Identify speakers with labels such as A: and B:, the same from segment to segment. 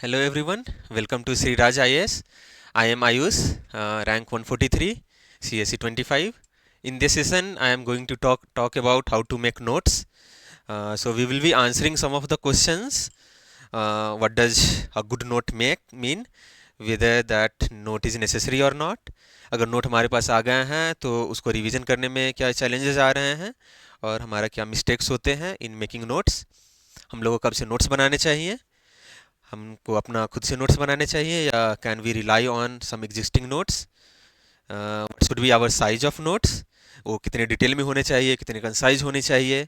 A: Hello everyone, welcome to Sri Raj IAS. I am Ayush, rank 143, CSE 25. In this session, I am going to talk about how to make notes. So we will be answering some of the questions. What does a good note make mean? Whether that note is necessary or not. अगर note हमारे पास आ गए हैं तो उसको revision करने में क्या challenges आ रहे हैं और हमारा क्या मिस्टेक्स होते हैं इन मेकिंग नोट्स. हम लोगों को कब से नोट्स बनाने चाहिए, हमको अपना खुद से नोट्स बनाने चाहिए या can we rely on some existing notes. What should be our size of notes, वो कितने डिटेल में होने चाहिए, कितने कंसाइज होने चाहिए,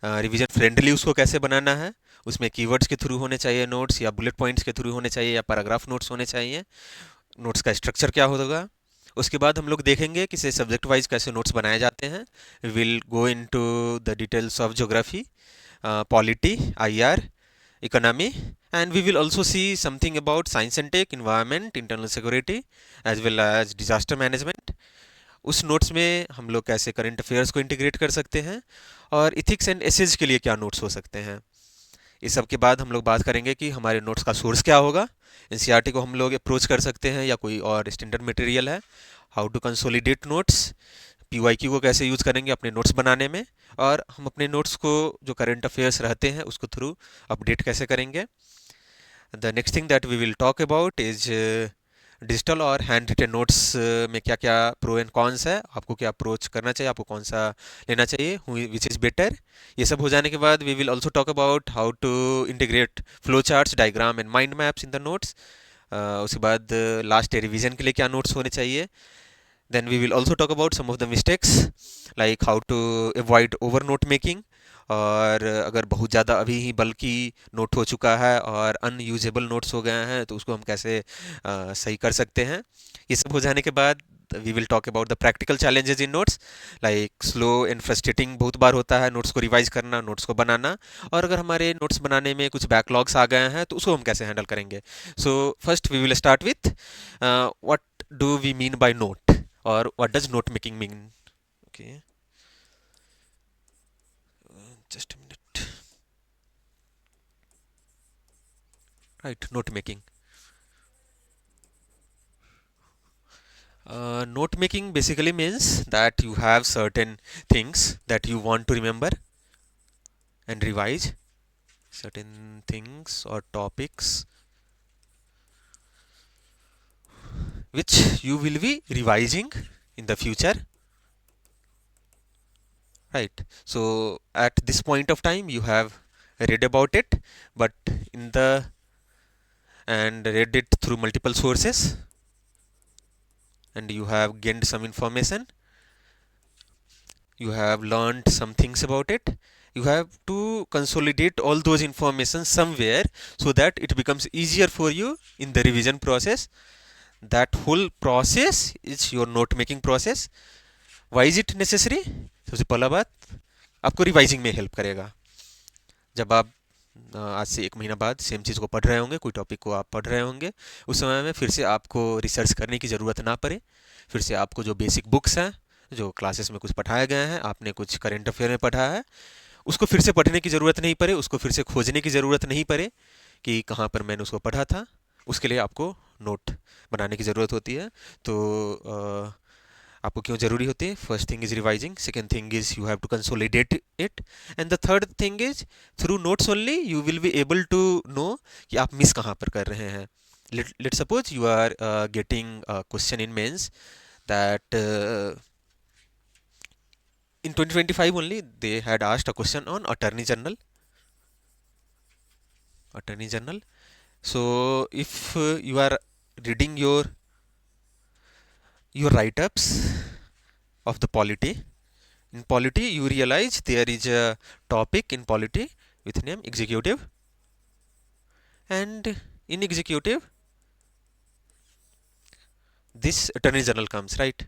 A: रिवीजन फ्रेंडली उसको कैसे बनाना है, उसमें कीवर्ड्स के थ्रू होने चाहिए नोट्स या बुलेट पॉइंट्स के थ्रू होने चाहिए या पैराग्राफ नोट्स होने चाहिए, नोट्स का स्ट्रक्चर क्या होगा. उसके बाद हम लोग देखेंगे कि से सब्जेक्ट वाइज कैसे नोट्स बनाए जाते हैं. Will go into the details of geography, polity, IR, economy, and we will also see something about science and tech, environment, internal security, as well as disaster management. उस notes में हम लोग कैसे current affairs को integrate कर सकते हैं और इथिक्स एंड एसेज के लिए क्या नोट्स हो सकते हैं. इस सब के बाद हम लोग बात करेंगे कि हमारे नोट्स का सोर्स क्या होगा. एनसीईआरटी को हम लोग अप्रोच कर सकते हैं या कोई और स्टैंडर्ड मटेरियल है. How to consolidate notes, PYQ को कैसे यूज़ करेंगे अपने नोट्स बनाने में, और हम अपने नोट्स को जो करंट अफेयर्स रहते हैं उसको थ्रू अपडेट कैसे करेंगे. The next thing that we will talk about is digital और हैंड रिटन नोट्स में क्या क्या प्रो एंड कॉन्स है, आपको क्या अप्रोच करना चाहिए, आपको कौन सा लेना चाहिए, विच इज़ बेटर. ये सब हो जाने के बाद we will also talk about how to integrate flow charts, diagram and mind maps in the notes. उसके बाद लास्ट रिवीजन के लिए क्या नोट्स होने चाहिए. Then we will also talk about some of the mistakes, like how to avoid over note making, और अगर बहुत ज़्यादा अभी ही बल्कि नोट हो चुका है और अनयूजेबल नोट्स हो गए हैं तो उसको हम कैसे सही कर सकते हैं. ये सब हो जाने के बाद we will talk about the practical challenges in notes, like slow and frustrating बहुत बार होता है नोट्स को रिवाइज करना, नोट्स को बनाना, और अगर हमारे नोट्स बनाने में कुछ बैकलॉग्स आ गए हैं तो उसको हम कैसे हैंडल करेंगे. So first we will start with what do we mean by note, or what does note making mean. Okay, just a minute. Right, note making. Note making basically means that you have certain things that you want to remember and revise, certain things or topics which you will be revising in the future. Right, so at this point of time you have read about it, but in the and read it through multiple sources, and you have gained some information, you have learned some things about it. You have to consolidate all those information somewhere so that it becomes easier for you in the revision process. That whole process is your note making process. Why is it necessary? सबसे पहला बात, आपको revising में help करेगा. जब आप आज से एक महीना बाद सेम चीज़ को पढ़ रहे होंगे, कोई टॉपिक को आप पढ़ रहे होंगे, उस समय में फिर से आपको रिसर्च करने की ज़रूरत ना पड़े. फिर से आपको जो बेसिक बुक्स हैं, जो क्लासेस में कुछ पढ़ाए गए हैं, आपने कुछ करेंट अफेयर में पढ़ा है, उसको फिर से पढ़ने की ज़रूरत नहीं पड़े, उसको फिर से खोजने की ज़रूरत नहीं पड़े कि कहाँ पर मैंने उसको पढ़ा था. उसके लिए आपको नोट बनाने की ज़रूरत होती है. तो आपको क्यों ज़रूरी होती है? First thing is revising, second thing is you have to consolidate it, and the third thing is through notes only you will be able to know कि आप मिस कहाँ पर कर रहे हैं. Let suppose you are getting question in mains that in 2025 only they had asked a question on attorney general. So if you are reading your write-ups of the polity, in polity you realize there is a topic in polity with name executive, and in executive this attorney general comes, right?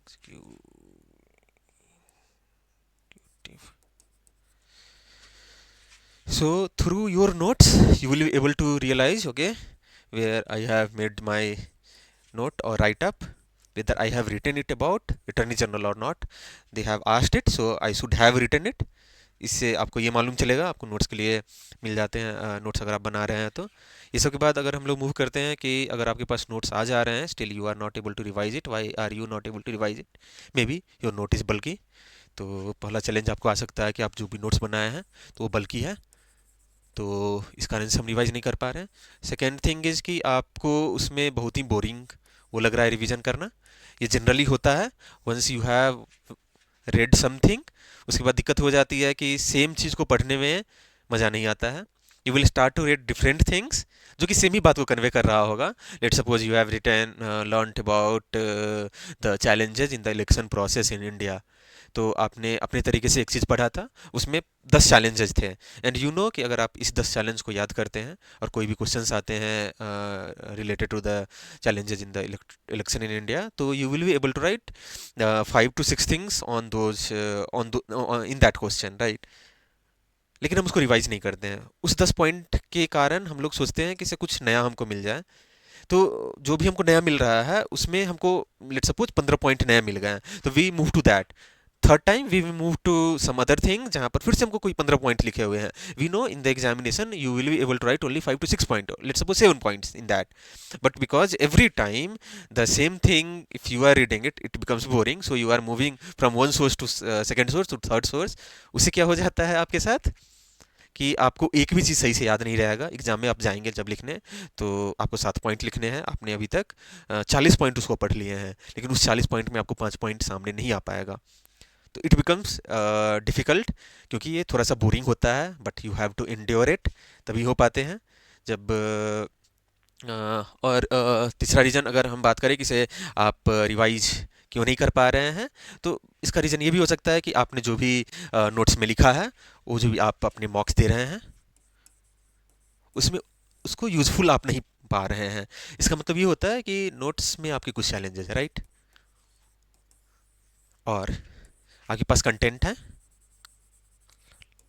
A: Executive. So through your notes you will be able to realize, okay, where I have made my note or write up, whether I have written it about attorney general or not. They have asked it, so I should have written it. इससे आपको ये मालूम चलेगा, आपको notes के लिए मिल जाते हैं नोट्स अगर आप बना रहे हैं तो। ये सब के बाद अगर हम लोग मूव करते हैं कि अगर आपके पास नोट्स आ जा रहे हैं, still you are not able to revise it, why are you not able to revise it, may be your note is बल्कि। तो पहला चैलेंज आपको आ सकता है कि आप जो भी नोट्स बनाए हैं तो वो बल्कि है, तो इस कारण से हम रिवाइज नहीं कर पा रहे हैं। सेकेंड थिंग इज़ कि आपको उसमें बहुत ही बोरिंग वो लग रहा है रिवीजन करना। ये जनरली होता है, once you have read something, उसके बाद दिक्कत हो जाती है कि सेम चीज़ को पढ़ने में मज़ा नहीं आता है। You will start to read different things जो कि सेम ही बात को कन्वे कर रहा होगा। Let suppose you have written learned about the challenges in the election process in India. तो आपने अपने तरीके से एक चीज़ पढ़ा था, उसमें 10 चैलेंजेस थे, एंड यू नो कि अगर आप इस 10 चैलेंज को याद करते हैं और कोई भी क्वेश्चंस आते हैं related to the challenges in the election in India, तो you will be able to write 5 to 6 things on those in that question, right? लेकिन हम उसको रिवाइज नहीं करते हैं। उस 10 पॉइंट के कारण हम लोग सोचते हैं कि इससे कुछ नया हमको मिल जाए। तो जो भी हमको नया मिल रहा है उसमें हमको लेट सपोज 15 पॉइंट नया मिल गए हैं, तो we move to that. Third time we move to some other thing जहाँ पर फिर से हमको कोई 15 पॉइंट लिखे हुए हैं। We know in the examination you will be able to write only 5 to 6 point, let suppose 7 points in that, but because every time the same thing if you are reading it it becomes boring, so you are moving from one source to second source to third source. उससे क्या हो जाता है आपके साथ कि आपको एक भी चीज़ सही से याद नहीं रहेगा। एग्जाम में आप जाएंगे जब लिखने, तो आपको 7 पॉइंट लिखने हैं, आपने अभी तक 40 पॉइंट उसको पढ़ लिए हैं, लेकिन उस 40 पॉइंट में आपको 5 पॉइंट सामने नहीं आ पाएगा। तो इट बिकम्स डिफ़िकल्ट, क्योंकि ये थोड़ा सा बोरिंग होता है, but you have to endure it, तभी हो पाते हैं। जब और तीसरा रीज़न अगर हम बात करें कि से आप रिवाइज क्यों नहीं कर पा रहे हैं, तो इसका रीज़न ये भी हो सकता है कि आपने जो भी नोट्स में लिखा है, वो जो भी आप अपने मॉक्स दे रहे हैं उसमें उसको यूज़फुल आप नहीं पा रहे हैं। इसका मतलब ये होता है कि नोट्स में आपके कुछ चैलेंजेस है, राइट, और आपके पास कंटेंट है,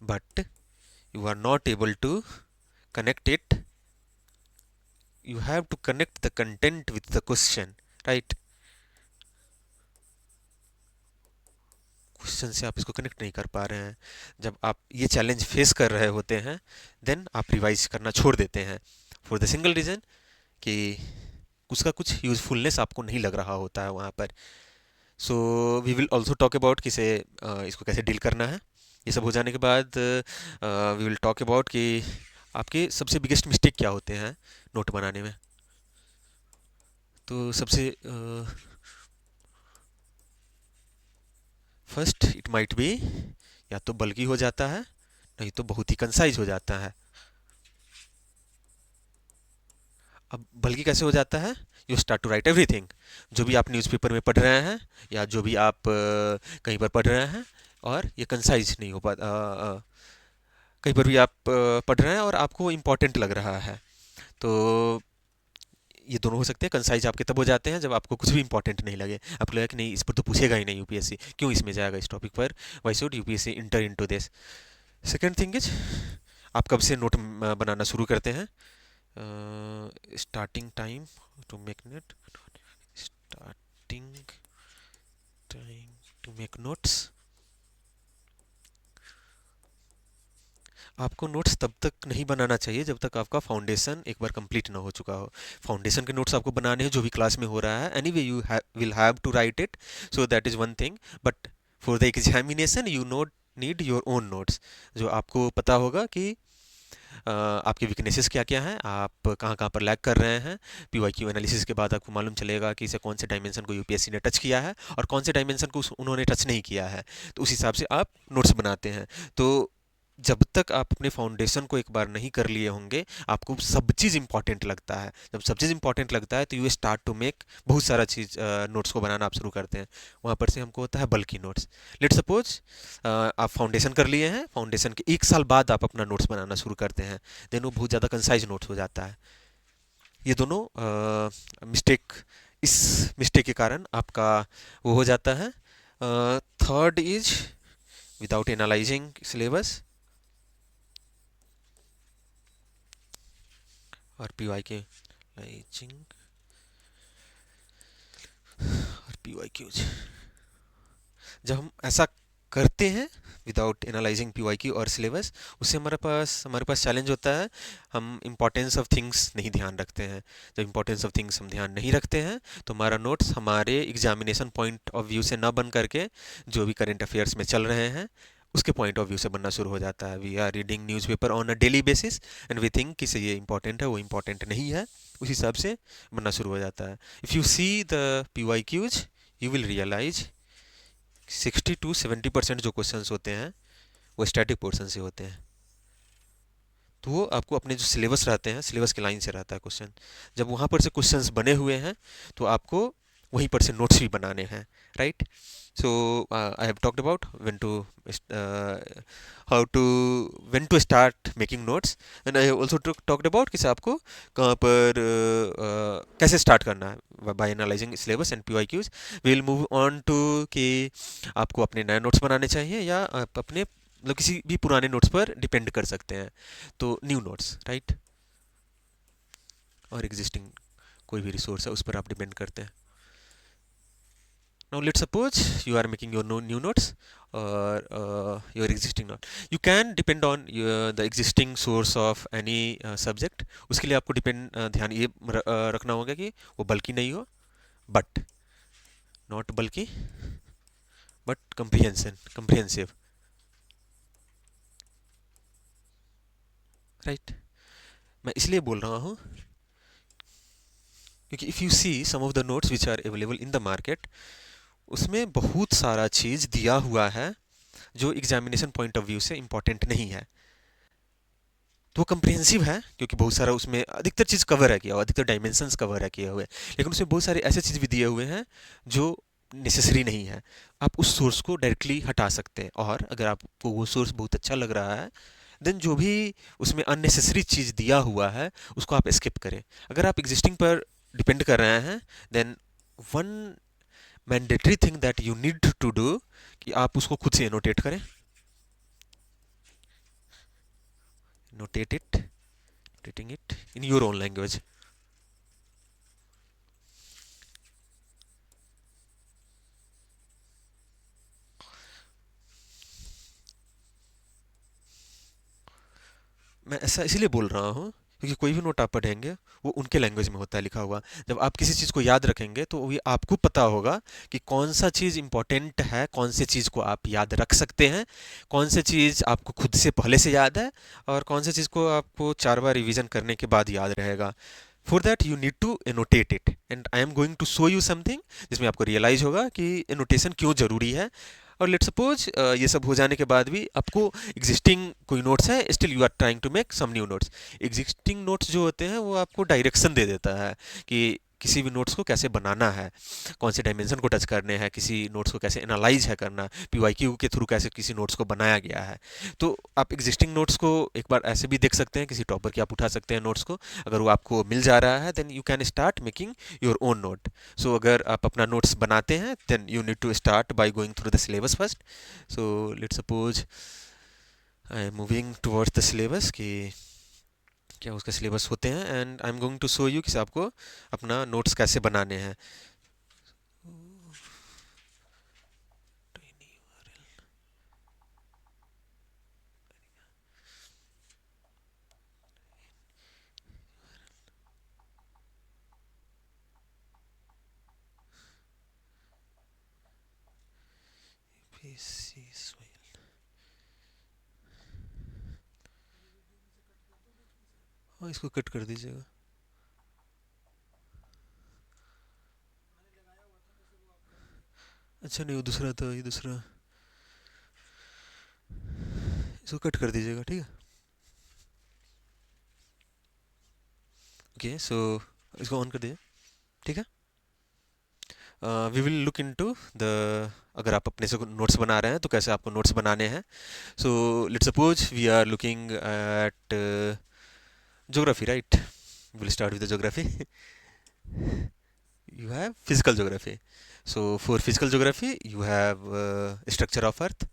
A: but you are not able to connect it. You have to connect the content with the question, right? Question से आप इसको कनेक्ट नहीं कर पा रहे हैं। जब आप ये चैलेंज फेस कर रहे होते हैं, देन आप रिवाइज करना छोड़ देते हैं, फॉर द सिंगल रीज़न कि उसका कुछ यूज़फुलनेस आपको नहीं लग रहा होता है वहाँ पर। So we will also talk about कि से इसको कैसे डील करना है। ये सब हो जाने के बाद वी विल टॉक अबाउट कि आपके सबसे बिगेस्ट मिस्टेक क्या होते हैं नोट बनाने में। तो सबसे फर्स्ट इट माइट बी, या तो बल्कि हो जाता है, नहीं तो बहुत ही कंसाइज हो जाता है। अब बल्कि कैसे हो जाता है? You start to write everything, जो भी आप न्यूज़पेपर में पढ़ रहे हैं या जो भी आप कहीं पर पढ़ रहे हैं, और ये कंसाइज नहीं हो पाता। कहीं पर भी आप पढ़ रहे हैं और आपको इम्पोर्टेंट लग रहा है, तो ये दोनों हो सकते हैं। कंसाइज आपके तब हो जाते हैं जब आपको कुछ भी इंपॉर्टेंट नहीं लगे, आपको लगा कि नहीं इस पर तो पूछेगा ही नहीं यूपीएससी, क्यों इसमें जाएगा इस टॉपिक पर, why should UPSC enter into this. Second thing is, आप कब से नोट बनाना शुरू करते हैं? Starting time to make note, starting time to make notes. आपको नोट्स तब तक नहीं बनाना चाहिए जब तक आपका फाउंडेशन एक बार कंप्लीट ना हो चुका हो। फाउंडेशन के नोट्स आपको बनाने हैं जो भी क्लास में हो रहा है, anyway you will have to write it, so that is one thing, but for the examination you not need your own notes, जो आपको पता होगा कि आपके वीकनेसेस क्या क्या हैं, आप कहाँ कहाँ पर लैग कर रहे हैं। पीवाईक्यू एनालिसिस के बाद आपको मालूम चलेगा कि इसे कौन से डायमेंशन को यूपीएससी ने टच किया है और कौन से डायमेंशन को उन्होंने टच नहीं किया है, तो उस हिसाब से आप नोट्स बनाते हैं। तो जब तक आप अपने फाउंडेशन को एक बार नहीं कर लिए होंगे, आपको सब चीज़ इंपॉर्टेंट लगता है। जब सब चीज़ इंपॉर्टेंट लगता है तो यू स्टार्ट टू मेक बहुत सारा चीज़, नोट्स को बनाना आप शुरू करते हैं। वहाँ पर से हमको होता है बल्कि नोट्स। लेट सपोज आप फाउंडेशन कर लिए हैं, फाउंडेशन के 1 साल बाद आप अपना नोट्स बनाना शुरू करते हैं, देन वो बहुत ज़्यादा कंसाइज नोट्स हो जाता है। ये दोनों मिस्टेक, इस मिस्टेक के कारण आपका वो हो जाता है। Third is without analysing syllabus, और पी वाई के लाइजिंग और पी वाई क्यूज। जब हम ऐसा करते हैं विदाउट एनालाइजिंग पीवाईक्यू और सिलेबस, उससे हमारे पास चैलेंज होता है, हम इंपॉर्टेंस ऑफ थिंग्स नहीं ध्यान रखते हैं। जब इंपॉर्टेंस ऑफ थिंग्स हम ध्यान नहीं रखते हैं तो हमारा नोट्स हमारे एग्जामिनेशन पॉइंट ऑफ व्यू से ना बन करके जो भी करंट अफेयर्स में चल रहे हैं उसके पॉइंट ऑफ व्यू से बनना शुरू हो जाता है। We are reading newspaper on a daily basis and we think कि ये इंपॉर्टेंट है, वो इंपॉर्टेंट नहीं है, उस हिसाब से बनना शुरू हो जाता है। If you see the PYQs you will realise 60 to 70% जो क्वेश्चंस होते हैं वो स्टैटिक पोर्शन से होते हैं। तो वो आपको अपने जो सिलेबस रहते हैं, सिलेबस के लाइन से रहता है क्वेश्चन। जब वहाँ पर से क्वेश्चंस बने हुए हैं तो आपको वहीं पर से नोट्स भी बनाने हैं, right. So I have talked about how to when to start making notes and I have also talked about कि आपको कहाँ पर कैसे स्टार्ट करना है by analysing syllabus and PYQs. We will move on to कि आपको अपने नए नोट्स बनाने चाहिए या आप अपने मतलब किसी भी पुराने नोट्स पर डिपेंड कर सकते हैं। तो न्यू नोट्स, राइट, और एग्जिस्टिंग कोई भी रिसोर्स है उस पर आप डिपेंड करते हैं। Now let's suppose you are making your new notes or your existing note. You can depend on the existing source of any subject. उसके लिए आपको ध्यान ये रखना होगा कि वो बल्कि नहीं हो, but not bulky but comprehensive, right। मैं इसलिए बोल रहा हूँ क्योंकि if you see some of the notes which are available in the market उसमें बहुत सारा चीज़ दिया हुआ है जो एग्जामिनेशन पॉइंट ऑफ व्यू से इम्पॉर्टेंट नहीं है। तो वो कम्प्रिहेंसिव है क्योंकि बहुत सारा उसमें अधिकतर चीज़ कवर है किया हुआ, अधिकतर डायमेंशंस कवर है किए हुए, लेकिन उसमें बहुत सारे ऐसे चीज़ भी दिए हुए हैं जो नेसेसरी नहीं है। आप उस सोर्स को डायरेक्टली हटा सकते हैं, और अगर आपको वो सोर्स बहुत अच्छा लग रहा है देन जो भी उसमें अननेसेसरी चीज़ दिया हुआ है उसको आप स्किप करें। अगर आप एग्जिस्टिंग पर डिपेंड कर रहे हैं then one mandatory thing that you need to do कि आप उसको खुद से एनोटेट करें, notating it in your own language। मैं ऐसा इसीलिए बोल रहा हूँ क्योंकि कोई भी नोट आप पढ़ेंगे वो उनके लैंग्वेज में होता है लिखा हुआ। जब आप किसी चीज़ को याद रखेंगे तो ये आपको पता होगा कि कौन सा चीज़ इंपॉर्टेंट है, कौन से चीज़ को आप याद रख सकते हैं, कौन से चीज़ आपको खुद से पहले से याद है, और कौन से चीज़ को आपको 4 बार रिवीजन करने के बाद याद रहेगा। For that you need to annotate it and I am going to show you something जिसमें आपको रियलाइज होगा कि एनोटेशन क्यों ज़रूरी है। और लेट सपोज ये सब हो जाने के बाद भी आपको एग्जिस्टिंग कोई नोट्स है, still you are trying to make some new notes. Existing notes जो होते हैं वो आपको डायरेक्शन दे देता है कि किसी भी नोट्स को कैसे बनाना है, कौन से डायमेंशन को टच करने हैं, किसी नोट्स को कैसे एनालाइज है करना, पीवाईक्यू के थ्रू कैसे किसी नोट्स को बनाया गया है। तो आप एग्जिस्टिंग नोट्स को एक बार ऐसे भी देख सकते हैं, किसी टॉपर की आप उठा सकते हैं नोट्स को, अगर वो आपको मिल जा रहा है then you can start making your own note. So अगर आप अपना नोट्स बनाते हैं then you need to start by going through the syllabus first. So let's suppose I am moving towards the syllabus कि क्या उसका सिलेबस होते हैं, and I am going to show you कि आपको अपना नोट्स कैसे बनाने हैं। हाँ, इसको कट कर दीजिएगा। अच्छा नहीं, वो दूसरा था, ये दूसरा, इसको कट कर दीजिएगा, ठीक है। ओके सो इसको ऑन कर दीजिए, ठीक है। We will look into the, अगर आप अपने से नोट्स बना रहे हैं तो कैसे आपको नोट्स बनाने हैं। So let's suppose we are looking at geography, right. Will start with the geography. You have physical geography. So for physical geography, you have structure of Earth,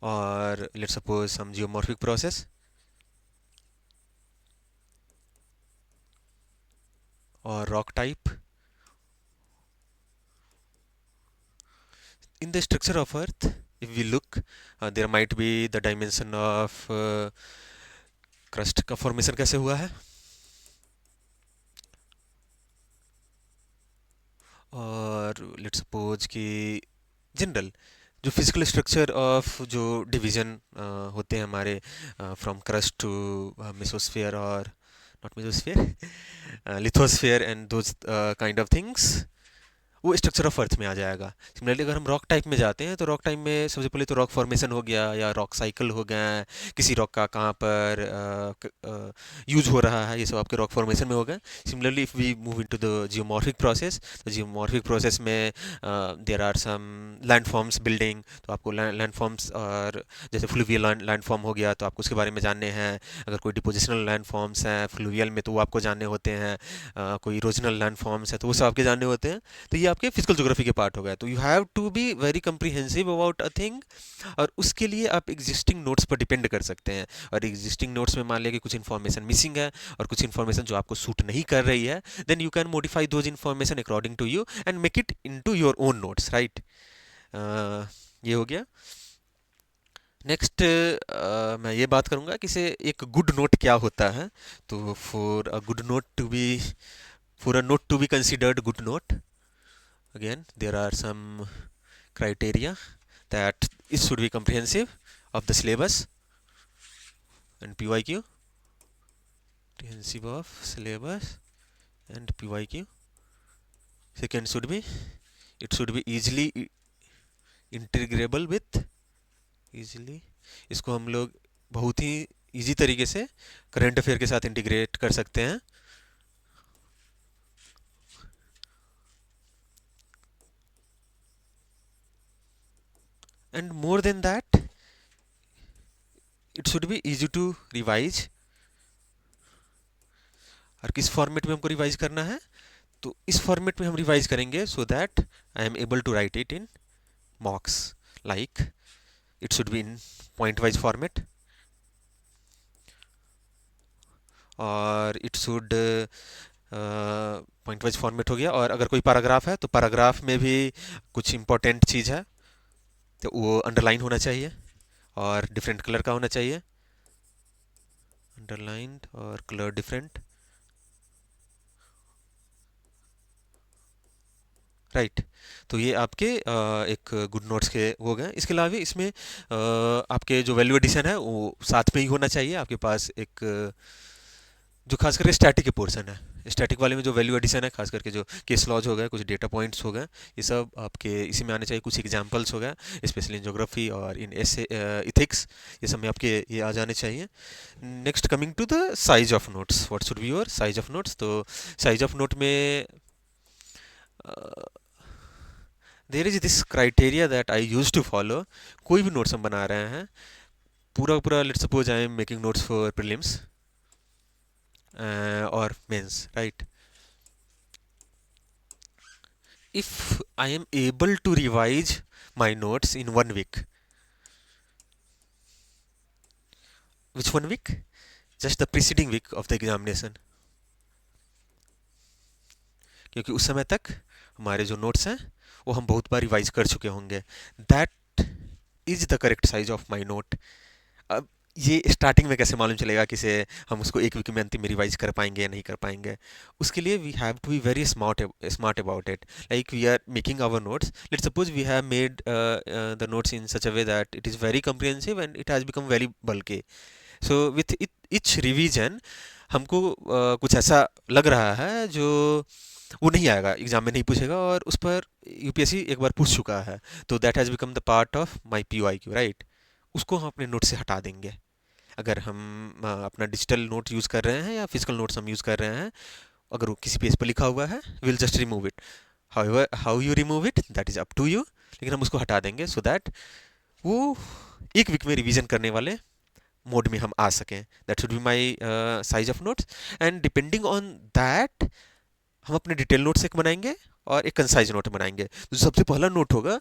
A: or let's suppose some geomorphic process, or rock type, in the structure of earth, if we look, there might be the dimension of crust का formation कैसे हुआ है, और let's suppose कि general जो physical structure of जो division होते हैं हमारे फ्रॉम क्रस्ट टू मेसोस्फेयर और not mesosphere lithosphere and those kind of things, वो स्ट्रक्चर ऑफ अर्थ में आ जाएगा। सिमिलरली अगर हम रॉक टाइप में जाते हैं तो रॉक टाइप में सबसे पहले तो रॉक फॉर्मेशन हो गया या रॉक साइकिल हो गया, किसी रॉक का कहाँ पर यूज हो रहा है, ये सब आपके रॉक फॉर्मेशन में हो गया। Similarly if we move into the geomorphic process, तो जियोमॉर्फिक प्रोसेस में there are some landforms building, तो आपको लैंडफॉर्म्स और जैसे फ्लूवियल लैंडफॉर्म हो गया तो आपको उसके बारे में जानने हैं। अगर कोई डिपोजिशनल लैंडफॉर्म्स हैं फ्लूवियल में तो वो आपको जानने होते हैं, कोई इरोजनल लैंडफॉर्म्स है तो वो सब आपके जानने होते हैं। तो ये आपके फिजिकल ज्योग्राफी के पार्ट हो गया। तो you have to be very comprehensive about a thing, और उसके लिए आप एग्जिस्टिंग नोट्स पर डिपेंड कर सकते हैं। और एग्जिस्टिंग नोट्स में मान लिया कि कुछ इन्फॉर्मेशन मिसिंग है और कुछ इन्फॉर्मेशन जो आपको सूट नहीं कर रही है, then you can modify those information according to you and make it into your own notes, right. ये हो गया। नेक्स्ट मैं ये बात करूँगा कि से एक गुड नोट क्या होता है। तो for a note to be considered good note, again there are some criteria that it should be comprehensive of the syllabus and PYQ, comprehensive of syllabus and PYQ. Second should be it should be easily integrable with, easily इसको हम लोग बहुत ही easy तरीके से current affair के साथ integrate कर सकते हैं। And more than that it should be easy to revise. और किस फॉर्मेट में हमको रिवाइज करना है, तो इस फॉर्मेट में हम रिवाइज करेंगे so that I am able to write it in mocks, like it should be in point wise format, और it should point wise format हो गया। और अगर कोई पैराग्राफ है तो पैराग्राफ में भी कुछ इंपॉर्टेंट चीज़ है तो वो अंडरलाइन होना चाहिए और डिफरेंट कलर का होना चाहिए, अंडरलाइंड और कलर डिफरेंट, राइट। तो ये आपके एक गुड नोट्स के हो गए। इसके अलावा भी इसमें आपके जो वैल्यू एडिशन है वो साथ में ही होना चाहिए आपके पास। एक जो खास करके स्टैटिक के पोर्शन है, स्टैटिक वाले में जो वैल्यू एडिशन है, खास करके जो केस लॉज हो गए, कुछ डेटा पॉइंट्स हो गए, ये सब आपके इसी में आने चाहिए। कुछ एग्जांपल्स हो गए स्पेशली इन ज्योग्राफी और इन इथिक्स, ये सब में आपके ये आ जाने चाहिए। Next coming to the size of notes, what should be your size of notes. तो साइज ऑफ नोट में there is this criteria that I use to follow. कोई भी नोट्स हम बना रहे हैं, पूरा पूरा let's suppose I am making notes for prelims or mains, right? If I am able to revise my notes in 1 week, which 1 week? Just the preceding week of the examination, क्योंकि उस समय तक हमारे जो नोट्स हैं वो हम बहुत बार रिवाइज कर चुके होंगे। That is the correct size of my note. अब ये स्टार्टिंग में कैसे मालूम चलेगा कि से हम उसको एक वीक में अंतिम में रिवाइज कर पाएंगे या नहीं कर पाएंगे। उसके लिए we have to be very smart about it. Like we are making our notes, let's suppose we have made the notes in such a way that it is very comprehensive and it has become very bulky. So with each revision हमको कुछ ऐसा लग रहा है जो वो नहीं आएगा, एग्जाम में नहीं पूछेगा, और उस पर यूपीएससी एक बार पूछ चुका है, तो that has become the part of my PYQ, right. उसको हम अपने नोट से हटा देंगे। अगर हम अपना डिजिटल नोट यूज़ कर रहे हैं या फिजिकल नोट्स हम यूज़ कर रहे हैं, अगर वो किसी पेज पर लिखा हुआ है, will just remove it. How you remove it that is up to you, लेकिन हम उसको हटा देंगे सो दैट वो एक वीक में रिवीजन करने वाले मोड में हम आ सकें। That should be my size of notes, and depending on that हम अपने डिटेल नोट्स एक बनाएंगे और एक कंसाइज नोट बनाएंगे। तो सबसे पहला नोट होगा,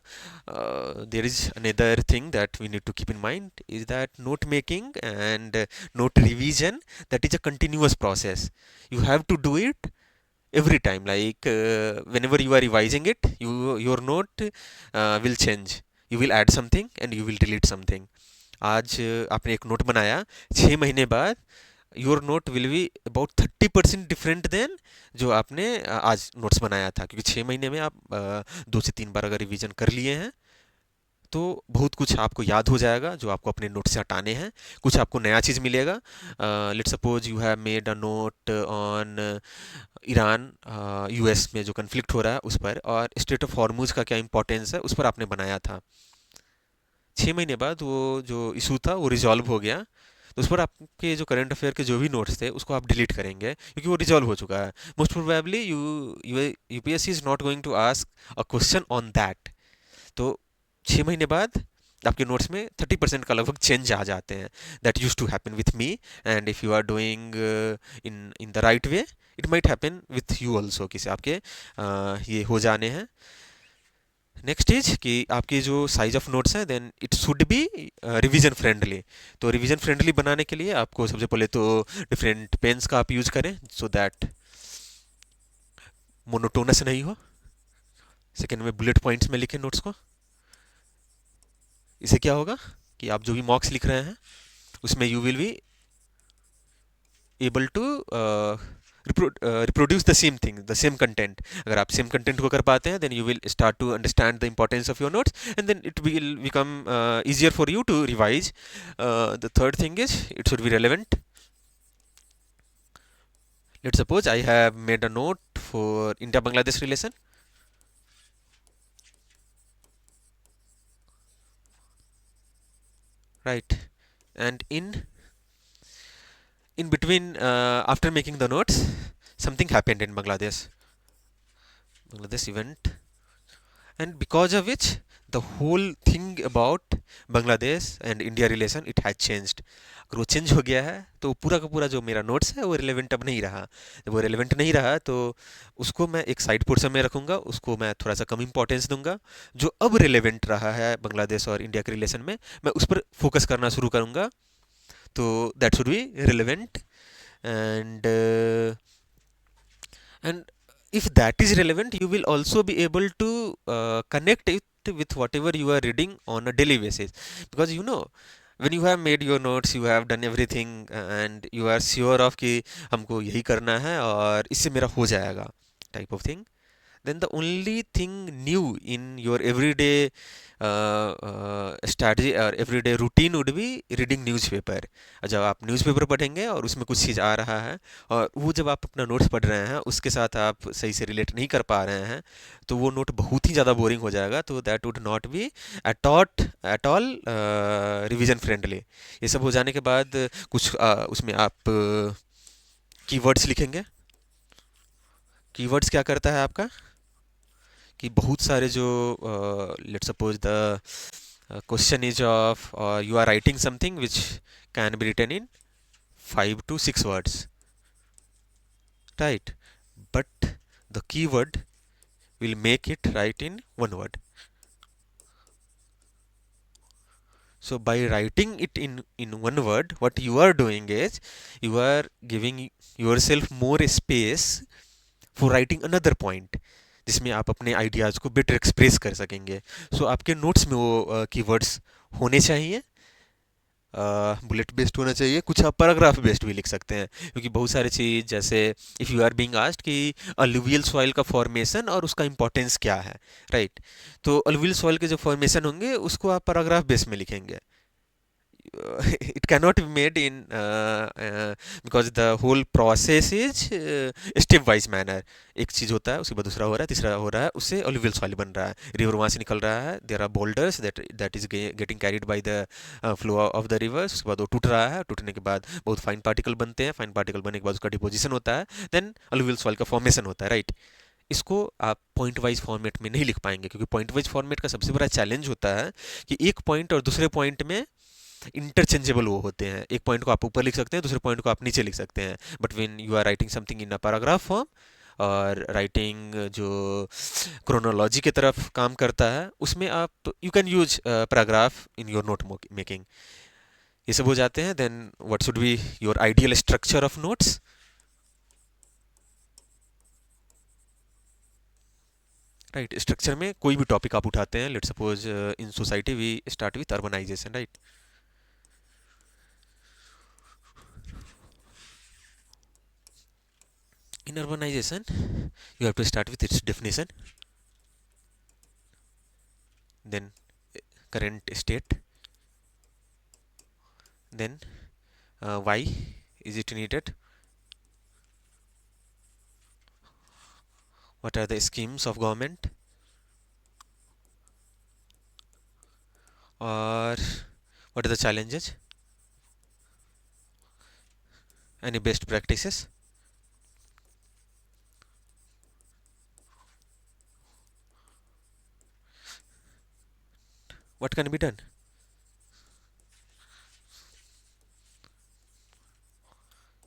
A: there is another thing that we need to keep in mind is that note making and note revision that is a continuous process. You have to do it every time, like whenever you are revising it, your note will change. You will add something and you will delete something. आज आपने एक note बनाया, 6 महीने बाद your note will be about 30% different than जो आपने आज notes बनाया था, क्योंकि 6 महीने में आप 2 से 3 बार अगर रिवीजन कर लिए हैं तो बहुत कुछ आपको याद हो जाएगा जो आपको अपने नोट से हटाने हैं, कुछ आपको नया चीज़ मिलेगा. Let's suppose you have made a note on Iran US में जो कन्फ्लिक्ट हो रहा है उस पर, और स्टेट ऑफ हॉर्मूज का क्या इंपॉर्टेंस है उस पर आपने बनाया था. 6 महीने बाद वो जो इशू था वो रिजॉल्व हो गया, तो उस पर आपके जो करंट अफेयर के जो भी नोट्स थे उसको आप डिलीट करेंगे क्योंकि वो रिजॉल्व हो चुका है. Most probably UPSC is not going to ask a question on that. तो 6 महीने बाद आपके नोट्स में 30% का लगभग चेंज आ जाते हैं. That use to happen with me, and if you are doing in in the right way it might happen with you also, किसी आपके ये हो जाने हैं. नेक्स्ट इज कि आपकी जो साइज ऑफ नोट्स हैं then it should be revision friendly. तो रिवीजन फ्रेंडली बनाने के लिए आपको सबसे पहले तो डिफरेंट पेन्स का आप यूज करें सो दैट मोनोटोनस नहीं हो. सेकेंड में बुलेट पॉइंट्स में लिखें नोट्स को. इससे क्या होगा कि आप जो भी मॉक्स लिख रहे हैं उसमें you will be able to reproduce the same thing, the same content. अगर आप सेम कंटेंट को कर पाते हैं then you will start to understand the importance of your notes and then it will become easier for you to revise. The third thing is it should be relevant. Let's suppose I have made a note for India-Bangladesh relation. Right, and in between after making the notes something happened in Bangladesh event, and because of which the whole thing about Bangladesh and India relation it has changed. अगर वो change हो गया है तो पूरा का पूरा जो मेरा नोट्स है वो रिलेवेंट अब नहीं रहा. जब वो रिलेवेंट नहीं रहा तो उसको मैं एक साइड पोर्शन में रखूंगा, उसको मैं थोड़ा सा कम इंपॉर्टेंस दूंगा. जो अब रिलेवेंट रहा है बांग्लादेश और इंडिया के रिलेशन में मैं उस पर फोकस करना शुरू करूंगा. तो that should be relevant, and and if that is relevant you will also be able to connect it with whatever you are reading on a daily basis, because you know when you have made your notes you have done everything and you are sure of कि हमको यही करना है और इससे मेरा हो जाएगा type of thing. Then the only thing new in your everyday strategy or everyday routine would be reading newspaper. जब आप न्यूज़पेपर पढ़ेंगे और उसमें कुछ चीज़ आ रहा है और वो जब आप अपना नोट्स पढ़ रहे हैं उसके साथ आप सही से रिलेट नहीं कर पा रहे हैं तो वो नोट बहुत ही ज़्यादा बोरिंग हो जाएगा. तो that would not be at all revision friendly. ये सब हो जाने के बाद कुछ उसमें आप कीवर्ड्स लिखेंगे. कीवर्ड्स क्या करता है आपका कि बहुत सारे जो let's suppose the question is of you are writing something which can be written in 5 to 6 words, right? But the keyword will make it right in 1 word. So by writing it in 1 word what you are doing is you are giving yourself more space for writing another point जिसमें आप अपने ideas को better express कर सकेंगे. सो आपके notes में वो keywords होने चाहिए, बुलेट बेस्ड होना चाहिए. कुछ आप पैराग्राफ बेस्ड भी लिख सकते हैं क्योंकि बहुत सारी चीज़ जैसे if you are being asked कि अलुवियल सॉइल का फॉर्मेशन और उसका इंपॉर्टेंस क्या है, राइट? तो अलुवियल सॉइल के जो फॉर्मेशन होंगे उसको आप पैराग्राफ बेस में लिखेंगे. it cannot be made in because the whole process is step wise manner. एक चीज़ होता है उसके बाद दूसरा हो रहा है तीसरा हो रहा है उससे alluvial soil बन रहा है, रिवर वहाँ से निकल रहा है, there are boulders that is getting carried by the flow of the rivers. उसके बाद वो टूट रहा है, टूटने के बाद बहुत फाइन पार्टिकल बनते हैं, फाइन पार्टिकल बनने के बाद उसका डिपोजिशन होता है, देन alluvial soil का फॉर्मेशन होता है, राइट? इसको आप पॉइंट वाइज फॉर्मेट में नहीं लिख पाएंगे क्योंकि पॉइंट वाइज फॉर्मेट का सबसे बड़ा चैलेंज होता है कि एक पॉइंट और दूसरे पॉइंट में इंटरचेंजेबल वो होते हैं. एक पॉइंट को आप ऊपर लिख सकते हैं, दूसरे पॉइंट को आप नीचे लिख सकते हैं. But when you are writing something in a paragraph form और राइटिंग जो क्रोनोलॉजी की तरफ काम करता है उसमें आप you can use paragraph in your note making. ये सब हो जाते हैं. Then what should be your ideal structure of notes? Right. Structure में कोई भी टॉपिक आप उठाते हैं, let suppose in society we start with urbanisation, right. In urbanization, you have to start with its definition, then current state, then why is it needed, what are the schemes of government, or what are the challenges, any best practices. What can be done?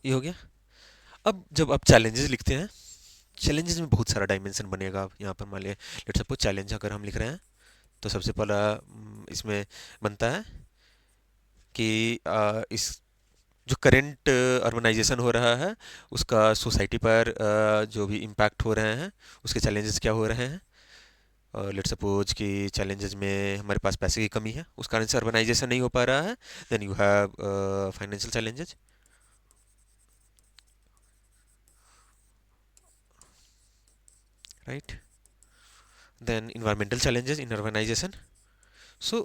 A: ये हो गया। अब जब आप challenges लिखते हैं, challenges में बहुत सारा डायमेंशन बनेगा। आप यहाँ पर मान लिया, लेट सपोज चैलेंज अगर हम लिख रहे हैं, तो सबसे पहला इसमें बनता है कि इस जो करेंट अर्बनाइजेशन हो रहा है उसका सोसाइटी पर जो भी इम्पैक्ट हो रहे हैं, उसके चैलेंजेस क्या हो रहे हैं। लेट सपोज कि चैलेंजेस में हमारे पास पैसे की कमी है, उस कारण से अर्बनाइजेशन नहीं हो पा रहा है। Then you have financial challenges, right. Then environmental challenges in urbanization. So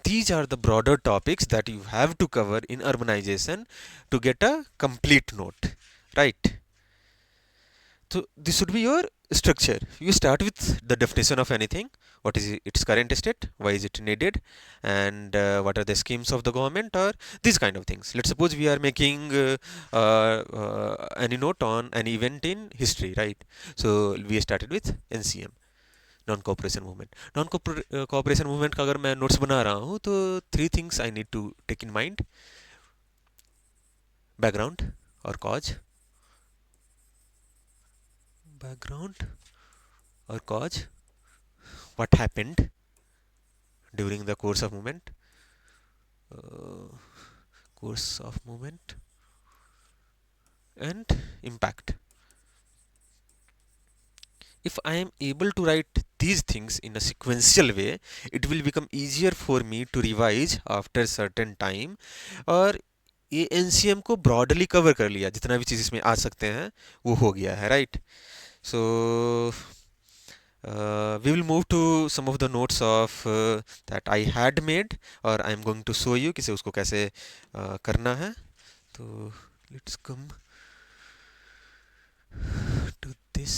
A: these are the broader topics that you have to cover in urbanization to get a complete note, right? So this should be your structure. You start with the definition of anything. What is its current state? Why is it needed? And what are the schemes of the government, or these kind of things. Let's suppose we are making any note on an event in history, right? So we started with NCM, non cooperation movement. Non cooperation movement का अगर मैं notes बना रहा हूँ तो 3 things I need to take in mind: background और cause, background और cause, what happened during the course of movement, course of movement, and impact. If I am able to write these things in a sequential way, it will become easier for me to revise after certain time. और ये NCM को broadly cover कर लिया, जितना भी चीज़ इसमें आ सकते हैं वो हो गया है, right? So we will move to some of the notes of that I had made, और I am going to show you कि उसको कैसे करना है. तो let's come to this.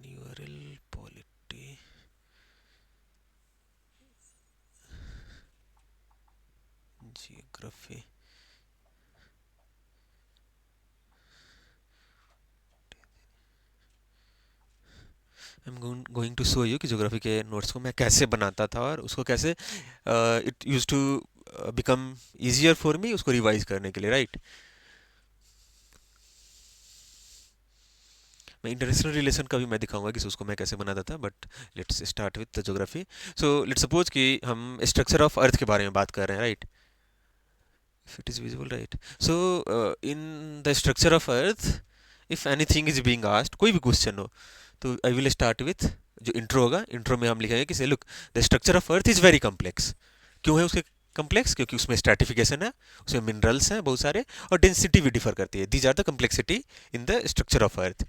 A: URL polity geography. I am going to show you कि geography के notes को मैं कैसे बनाता था और उसको कैसे it use to become easier for me उसको रिवाइज करने के लिए, राइट? मैं इंटरनेशनल रिलेशन का भी मैं दिखाऊंगा कि उसको मैं कैसे बनाता था, but let's start with the geography. So let's suppose कि हम स्ट्रक्चर ऑफ अर्थ के बारे में बात कर रहे हैं, right? If it is visible, right? So in the structure of earth, if anything is being asked, कोई भी क्वेश्चन हो, तो आई विल स्टार्ट विथ जो इंट्रो होगा. इंट्रो में हम लिखेंगे कि से look, the structure of earth is very complex. क्यों है उसके कम्प्लेक्स? क्योंकि उसमें स्ट्रैटिफिकेशन है, उसमें मिनरल्स हैं बहुत सारे, और डेंसिटी भी डिफर करती है. These are the complexity in the structure of earth.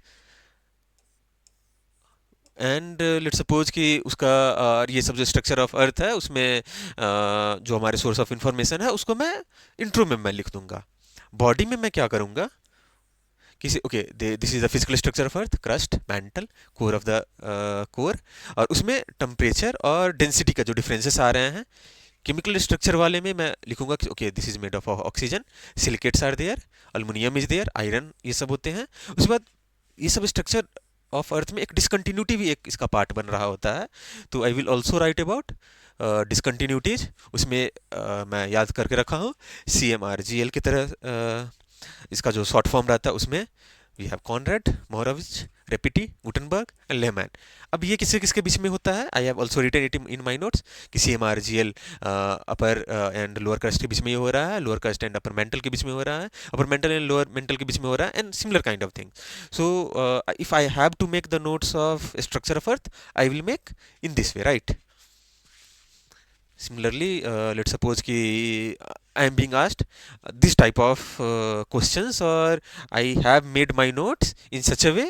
A: And let suppose कि उसका ये सब जो स्ट्रक्चर ऑफ अर्थ है उसमें जो हमारे सोर्स ऑफ इंफॉर्मेशन है उसको मैं इंट्रो में मैं लिख दूंगा. बॉडी में मैं क्या करूंगा, किसी okay, this is the physical structure of earth, crust, mantle, core of the core, और उसमें टेम्परेचर और डेंसिटी का जो डिफरेंसेस आ रहे हैं. केमिकल स्ट्रक्चर वाले में मैं लिखूंगा कि okay, this is made of oxygen, silicates are there, aluminium is there, iron, ये सब होते हैं. उसके बाद ये सब स्ट्रक्चर ऑफ अर्थ में एक डिसकंटिन्यूटी भी एक इसका पार्ट बन रहा होता है. तो I will also write about discontinuities. उसमें मैं याद करके रखा हूँ CMRGL की तरह इसका जो शॉर्ट फॉर्म रहता है उसमें we have Conrad, Mohorovicic, Repetti, Gutenberg and Lehmann. अब ये किससे किसके बीच में होता है? I have also written it in my notes कि CMRGL upper and lower crust के बीच में ये हो रहा है, lower crust and upper mantle के बीच में हो रहा है, upper mantle and lower mantle के बीच में हो रहा है, and similar kind of thing. So if I have to make the notes of structure of earth, I will make in this way, right? Similarly, let's suppose ki I am being asked this type of questions, or I have made my notes in such a way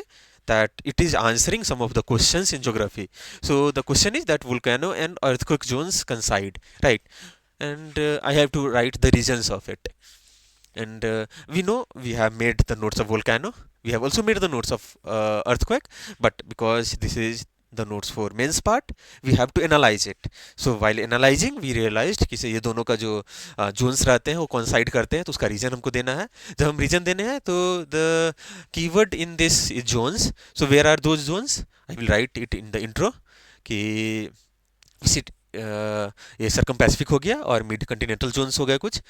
A: that it is answering some of the questions in geography. So the question is that volcano and earthquake zones coincide, right? And I have to write the regions of it. And we know we have made the notes of volcano, we have also made the notes of earthquake, but because this is the notes for mains part, we have to analyze it. So while analyzing we realized कि से ये दोनों का जो Jones रहते हैं वो coincide करते हैं, तो उसका रीजन हमको देना है. जब हम रीजन देने हैं तो the keyword in this is zones. So where are those zones? I will write it in the intro कि विसिट ये सरकम पैसिफिक हो गया, और मिड कंटिनेंटल जोन्स हो गए, कुछ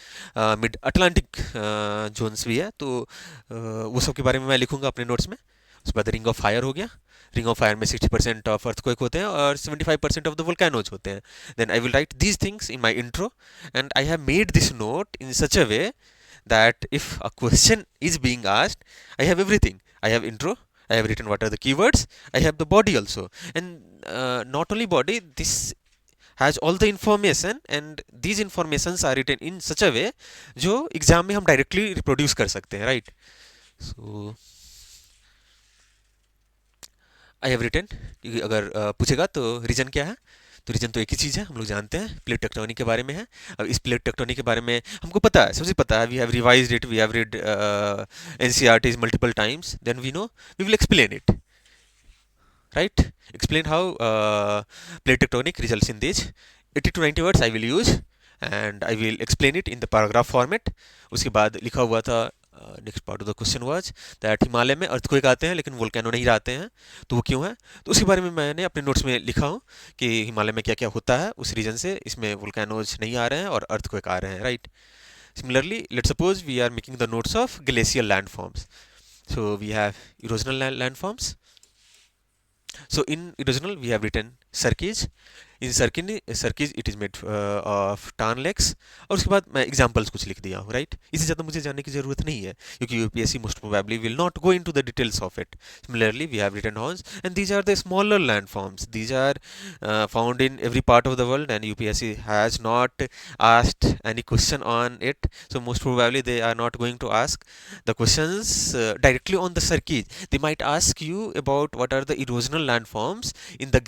A: मिड अटलांटिक जोन्स भी है, तो वो सब के बारे में मैं लिखूंगा अपने नोट्स में. उसके बाद रिंग ऑफ फायर हो गया. रिंग ऑफ फायर में 60% ऑफ अर्थक्वेक होते हैं और 75% ऑफ द वोल्केनोज होते हैं. Then I will write these things in my intro, and I have made this note in such a way that if a question is being asked, I have everything. I have intro, I have written what are the keywords, I have the body also, and not only body, this has all the information, and these informations are written in such a way जो exam में हम directly reproduce कर सकते हैं, right? So I have written. अगर पूछेगा तो reason क्या है, तो रीजन तो एक ही चीज़ है, हम लोग जानते हैं, प्लेट टेक्टोनिक के बारे में है. अब इस प्लेट टेक्टोनिक के बारे में हमको पता है, सबसे पता है, we have revised it, we have read NCERTs multiple times, then we know we will explain it, right? Explain how plate tectonic results in these 80 to 90 words I will use, and I will explain it in the paragraph format. उसके बाद लिखा हुआ था next part of the question was that Himalaya में earthquake आते हैं लेकिन volcano नहीं आते हैं, तो वो क्यों है? तो उसके बारे में मैंने अपने नोट्स में लिखा हूँ कि हिमालय में क्या क्या होता है, उस रीजन से इसमें वोल्केनोज नहीं आ रहे हैं और अर्थक्वेक आ रहे हैं, right? Similarly, let's suppose we are making the notes of glacial landforms. So we have erosional landforms. So in erosional we have written Sarkis. In Sarkis it is made of tarn lakes. और उसके बाद मैं examples कुछ लिख दिया हूँ, right? इससे ज़्यादा मुझे जानने की ज़रूरत नहीं है क्योंकि UPSC most probably will not go into the details of it. Similarly we have written horns, and these are the smaller landforms. These are found in every part of the world, and UPSC has not asked any question on it, so most probably they are not going to ask the questions directly on the Sarkis. They might ask you about what are the erosional landforms in the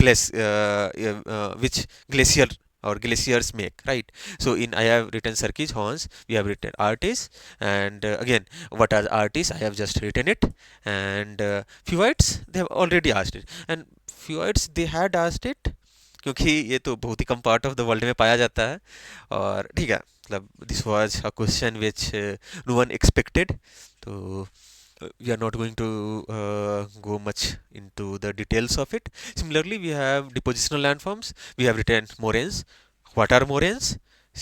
A: which glacier or glaciers make, right? So in I have written Sarkis horns, we have written artis, and again what are artis, I have just written it, and feuites they have already asked it, and feuites they had asked it क्योंकि ये तो बहुत ही कम part of the world में पाया जाता है, और ठीक है, मतलब this was a question which no one expected. तो we are not going to go much into the details of it. Similarly, we have depositional landforms. We have written moraines. What are moraines?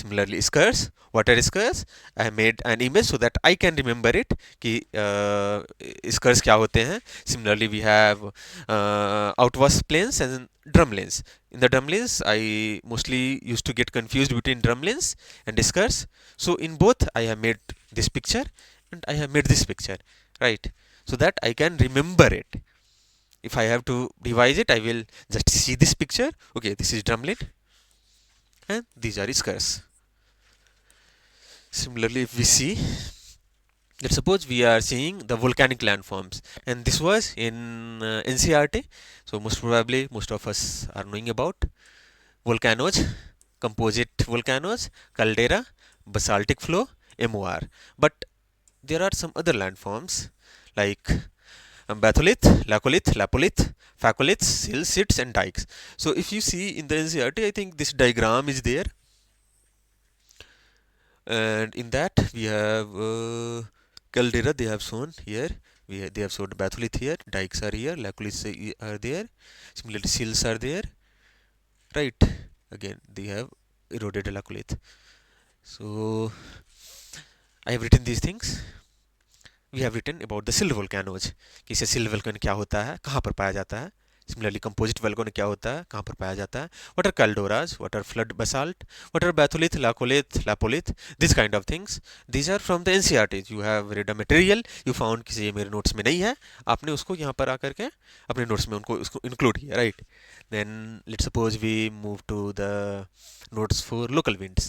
A: Similarly, skurs. What are skurs? I have made an image so that I can remember it कि skurs क्या होते हैं. Similarly, we have outwash plains and drumlins. In the drumlins, I mostly used to get confused between drumlins and skurs. So in both, I have made this picture and I have made this picture, right? So that I can remember it. If I have to revise it, I will just see this picture. Okay, this is drumlin, and these are skurs. Similarly, if we see, let's suppose we are seeing the volcanic landforms, and this was in NCERT, so most probably most of us are knowing about volcanoes, composite volcanoes, caldera, basaltic flow, MOR. But there are some other landforms like batholith, laccolith, lapolith, phacoliths, sills, sits, and dikes. So if you see in the NCERT, I think this diagram is there, and in that we have caldera they have shown here. They have shown batholith here, dikes are here, laccoliths are there. Similarly, sills are there, right? Again, they have eroded laccolith. So I have written these things. We have written about the silt volcanoes कि इसे silt वोल्केन क्या होता है, कहाँ पर पाया जाता है. सिमिलरली कंपोजिट वोल्केनो क्या होता है, कहाँ पर पाया जाता है. What are calderas, what are flood basalt, what are batholith, laccolith, lopolith, this kind of things. These are from the NCERT. You have read a material, you found किसी ये मेरे नोट्स में नहीं है, आपने उसको यहाँ पर आकर के अपने नोट्स में उनको उसको इंक्लूड किया, right. Then let's suppose we move to the notes for local winds,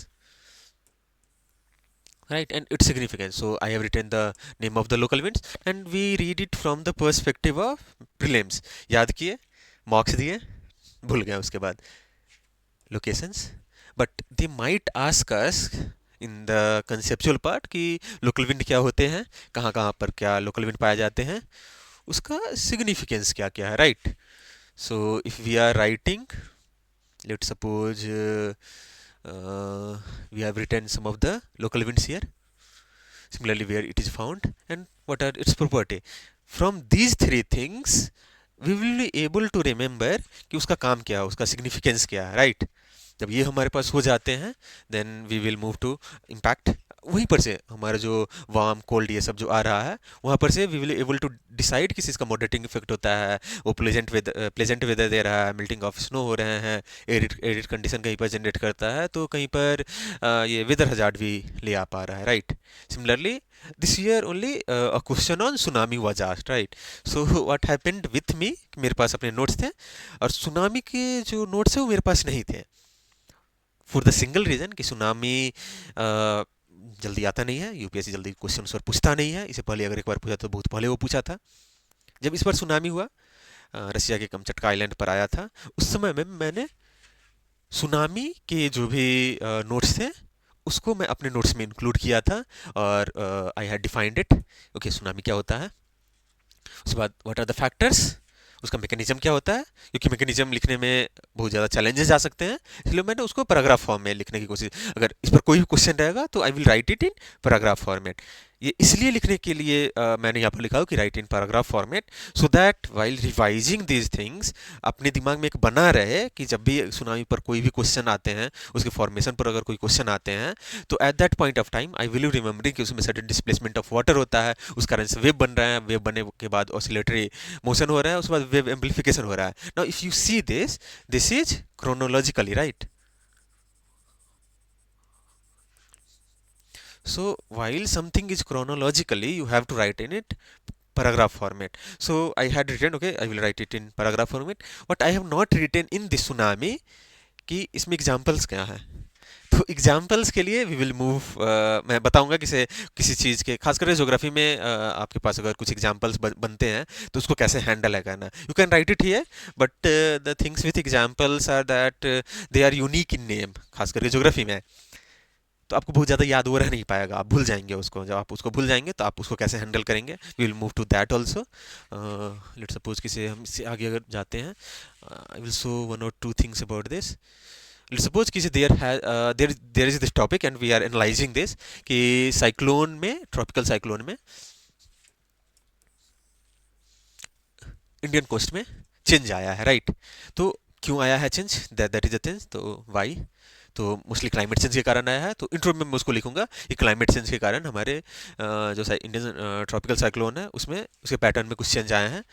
A: right, and its significance. So I have written the name of the local winds and we read it from the perspective of prelims. याद किए, marks दिए, भूल गए उसके बाद locations. But they might ask us in the conceptual part कि local wind क्या होते हैं, कहाँ कहाँ पर क्या local wind पाए जाते हैं, उसका significance क्या क्या है, right. So if we are writing, let's suppose we have written some of the local winds here, similarly where it is found and what are its property. From these three things we will be able to remember कि उसका काम क्या है, उसका significance क्या है, right. जब ये हमारे पास हो जाते हैं then we will move to impact. वहीं पर से हमारा जो वार्म कोल्ड ये सब जो आ रहा है वहाँ पर से we will able to decide किस इसका मॉडरेटिंग इफेक्ट होता है, वो प्लेजेंट वेदर दे रहा है, मेल्टिंग ऑफ स्नो हो रहे हैं, एरिड कंडीशन कहीं पर जनरेट करता है तो कहीं पर ये वेदर हजार्ड भी ले आ पा रहा है, right. Similarly this year only a question on tsunami was asked, right. So what happened with me, मेरे पास अपने नोट्स थे और सुनामी के जो नोट्स है वो मेरे पास नहीं थे, फॉर द सिंगल रीज़न कि सुनामी जल्दी आता नहीं है, यूपीएससी जल्दी क्वेश्चन आंसर पूछता नहीं है. इसे पहले अगर एक बार पूछा तो बहुत पहले वो पूछा था. जब इस बार सुनामी हुआ, रसिया के कमचटका आइलैंड पर आया था, उस समय में मैंने सुनामी के जो भी नोट्स थे उसको मैं अपने नोट्स में इंक्लूड किया था और I had defined it. Okay, tsunami क्या होता है, उसके बाद व्हाट आर द फैक्टर्स, उसका मैकेनिज्म क्या होता है, क्योंकि मैकेनिज्म लिखने में बहुत ज़्यादा चैलेंजेस आ सकते हैं, इसलिए मैंने उसको पैराग्राफ फॉर्म में लिखने की कोशिश. अगर इस पर कोई भी क्वेश्चन रहेगा तो I will right it in paragraph format. ये इसलिए लिखने के लिए मैंने यहाँ पर लिखा हो कि right in paragraph format, so that while revising these things अपने दिमाग में एक बना रहे कि जब भी सुनामी पर कोई भी क्वेश्चन आते हैं, उसके फॉर्मेशन पर अगर कोई क्वेश्चन आते हैं तो at that point of time I will remembering कि उसमें सर्टेन डिस्प्लेसमेंट ऑफ वाटर होता है, उस कारण से वेव बन रहा है, वेव बनने के बाद ऑसिलेटरी मोशन हो रहा है, उसके बाद वेव एम्पलीफिकेशन हो रहा है. Now if you see this is chronologically, right. So while something is chronologically, you have to write in it paragraph format. So I had written, okay, I will write it in paragraph format. What I have not written in this tsunami कि इसमें examples क्या हैं. तो examples के लिए we will move, मैं बताऊंगा किसी चीज़ के, खासकर ज्योग्राफी में आपके पास अगर कुछ एग्जाम्पल्स बनते हैं तो उसको कैसे हैंडल है करना. You can write it here but the things with examples are that they are unique in name, खासकर ज्योग्राफी में. तो आपको बहुत ज़्यादा याद हो रह नहीं पाएगा, आप भूल जाएंगे उसको. जब आप उसको भूल जाएंगे तो आप उसको कैसे हैंडल करेंगे, we will move to that also. Let's suppose कि से हम इससे आगे अगर जाते हैं, आई विल शो वन और two things about this. Let's suppose कि there is this topic and we are analysing this कि साइक्लोन में, ट्रॉपिकल साइक्लोन में इंडियन कोस्ट में चेंज आया है, राइट. तो क्यों आया है change, that is the thing. तो वाई, तो मोस्टली क्लाइमेट चेंज के कारण आया है. तो इंट्रो में मैं उसको लिखूंगा कि क्लाइमेट चेंज के कारण हमारे जो इंडियन ट्रॉपिकल साइक्लोन है उसमें उसके पैटर्न में कुछ चेंज आए हैं.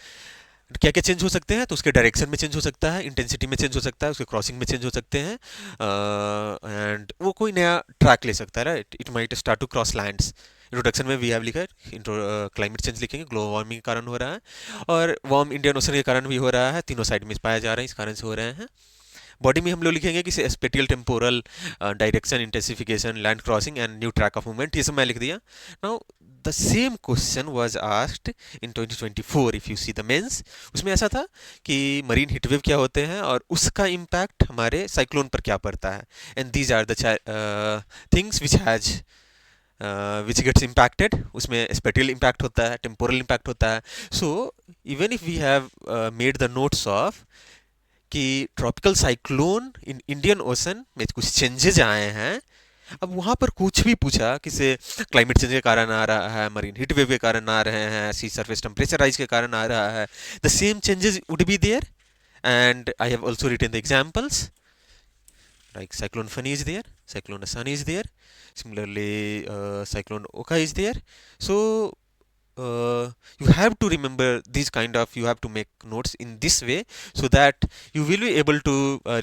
A: क्या क्या चेंज हो सकते हैं, तो उसके डायरेक्शन में चेंज हो सकता है, इंटेंसिटी में चेंज हो सकता है, उसके क्रॉसिंग में चेंज हो सकते हैं, एंड वो कोई नया ट्रैक ले सकता है, right. It might start to cross lands. Introduction में वी हैव लिखा है क्लाइमेट चेंज लिखेंगे, ग्लोबल वार्मिंग के कारण हो रहा है और वार्म इंडियन ओशन के कारण भी हो रहा है, तीनों साइड में पाया जा रहा है, इस कारण से हो रहे हैं. बॉडी में हम लोग लिखेंगे कि spatial temporal direction, intensification, land crossing and new track of movement, ये सब मैं लिख दिया. Now the same question was asked in 2024 if you see the mains. उसमें ऐसा था कि मरीन हीटवेव क्या होते हैं और उसका इम्पैक्ट हमारे साइक्लोन पर क्या पड़ता है, and these are the things which gets impacted. उसमें स्पेटियल इम्पैक्ट होता है, टेम्पोरल इम्पैक्ट होता है. So even if we have made the notes of कि tropical cyclone in Indian ocean में कुछ चेंजेज आए हैं, अब वहाँ पर कुछ भी पूछा कि से क्लाइमेट चेंज के कारण आ रहा है, मरीन हीट वेव के कारण आ रहे हैं, सी सरफेस टेम्परेचर राइज के कारण आ रहा है, the same changes would be there. And I have also written the examples like cyclone Fani is there, cyclone Asani is there, similarly cyclone Oka is there. So you have to remember these kind of, you have to make notes in this way, so that you will be able to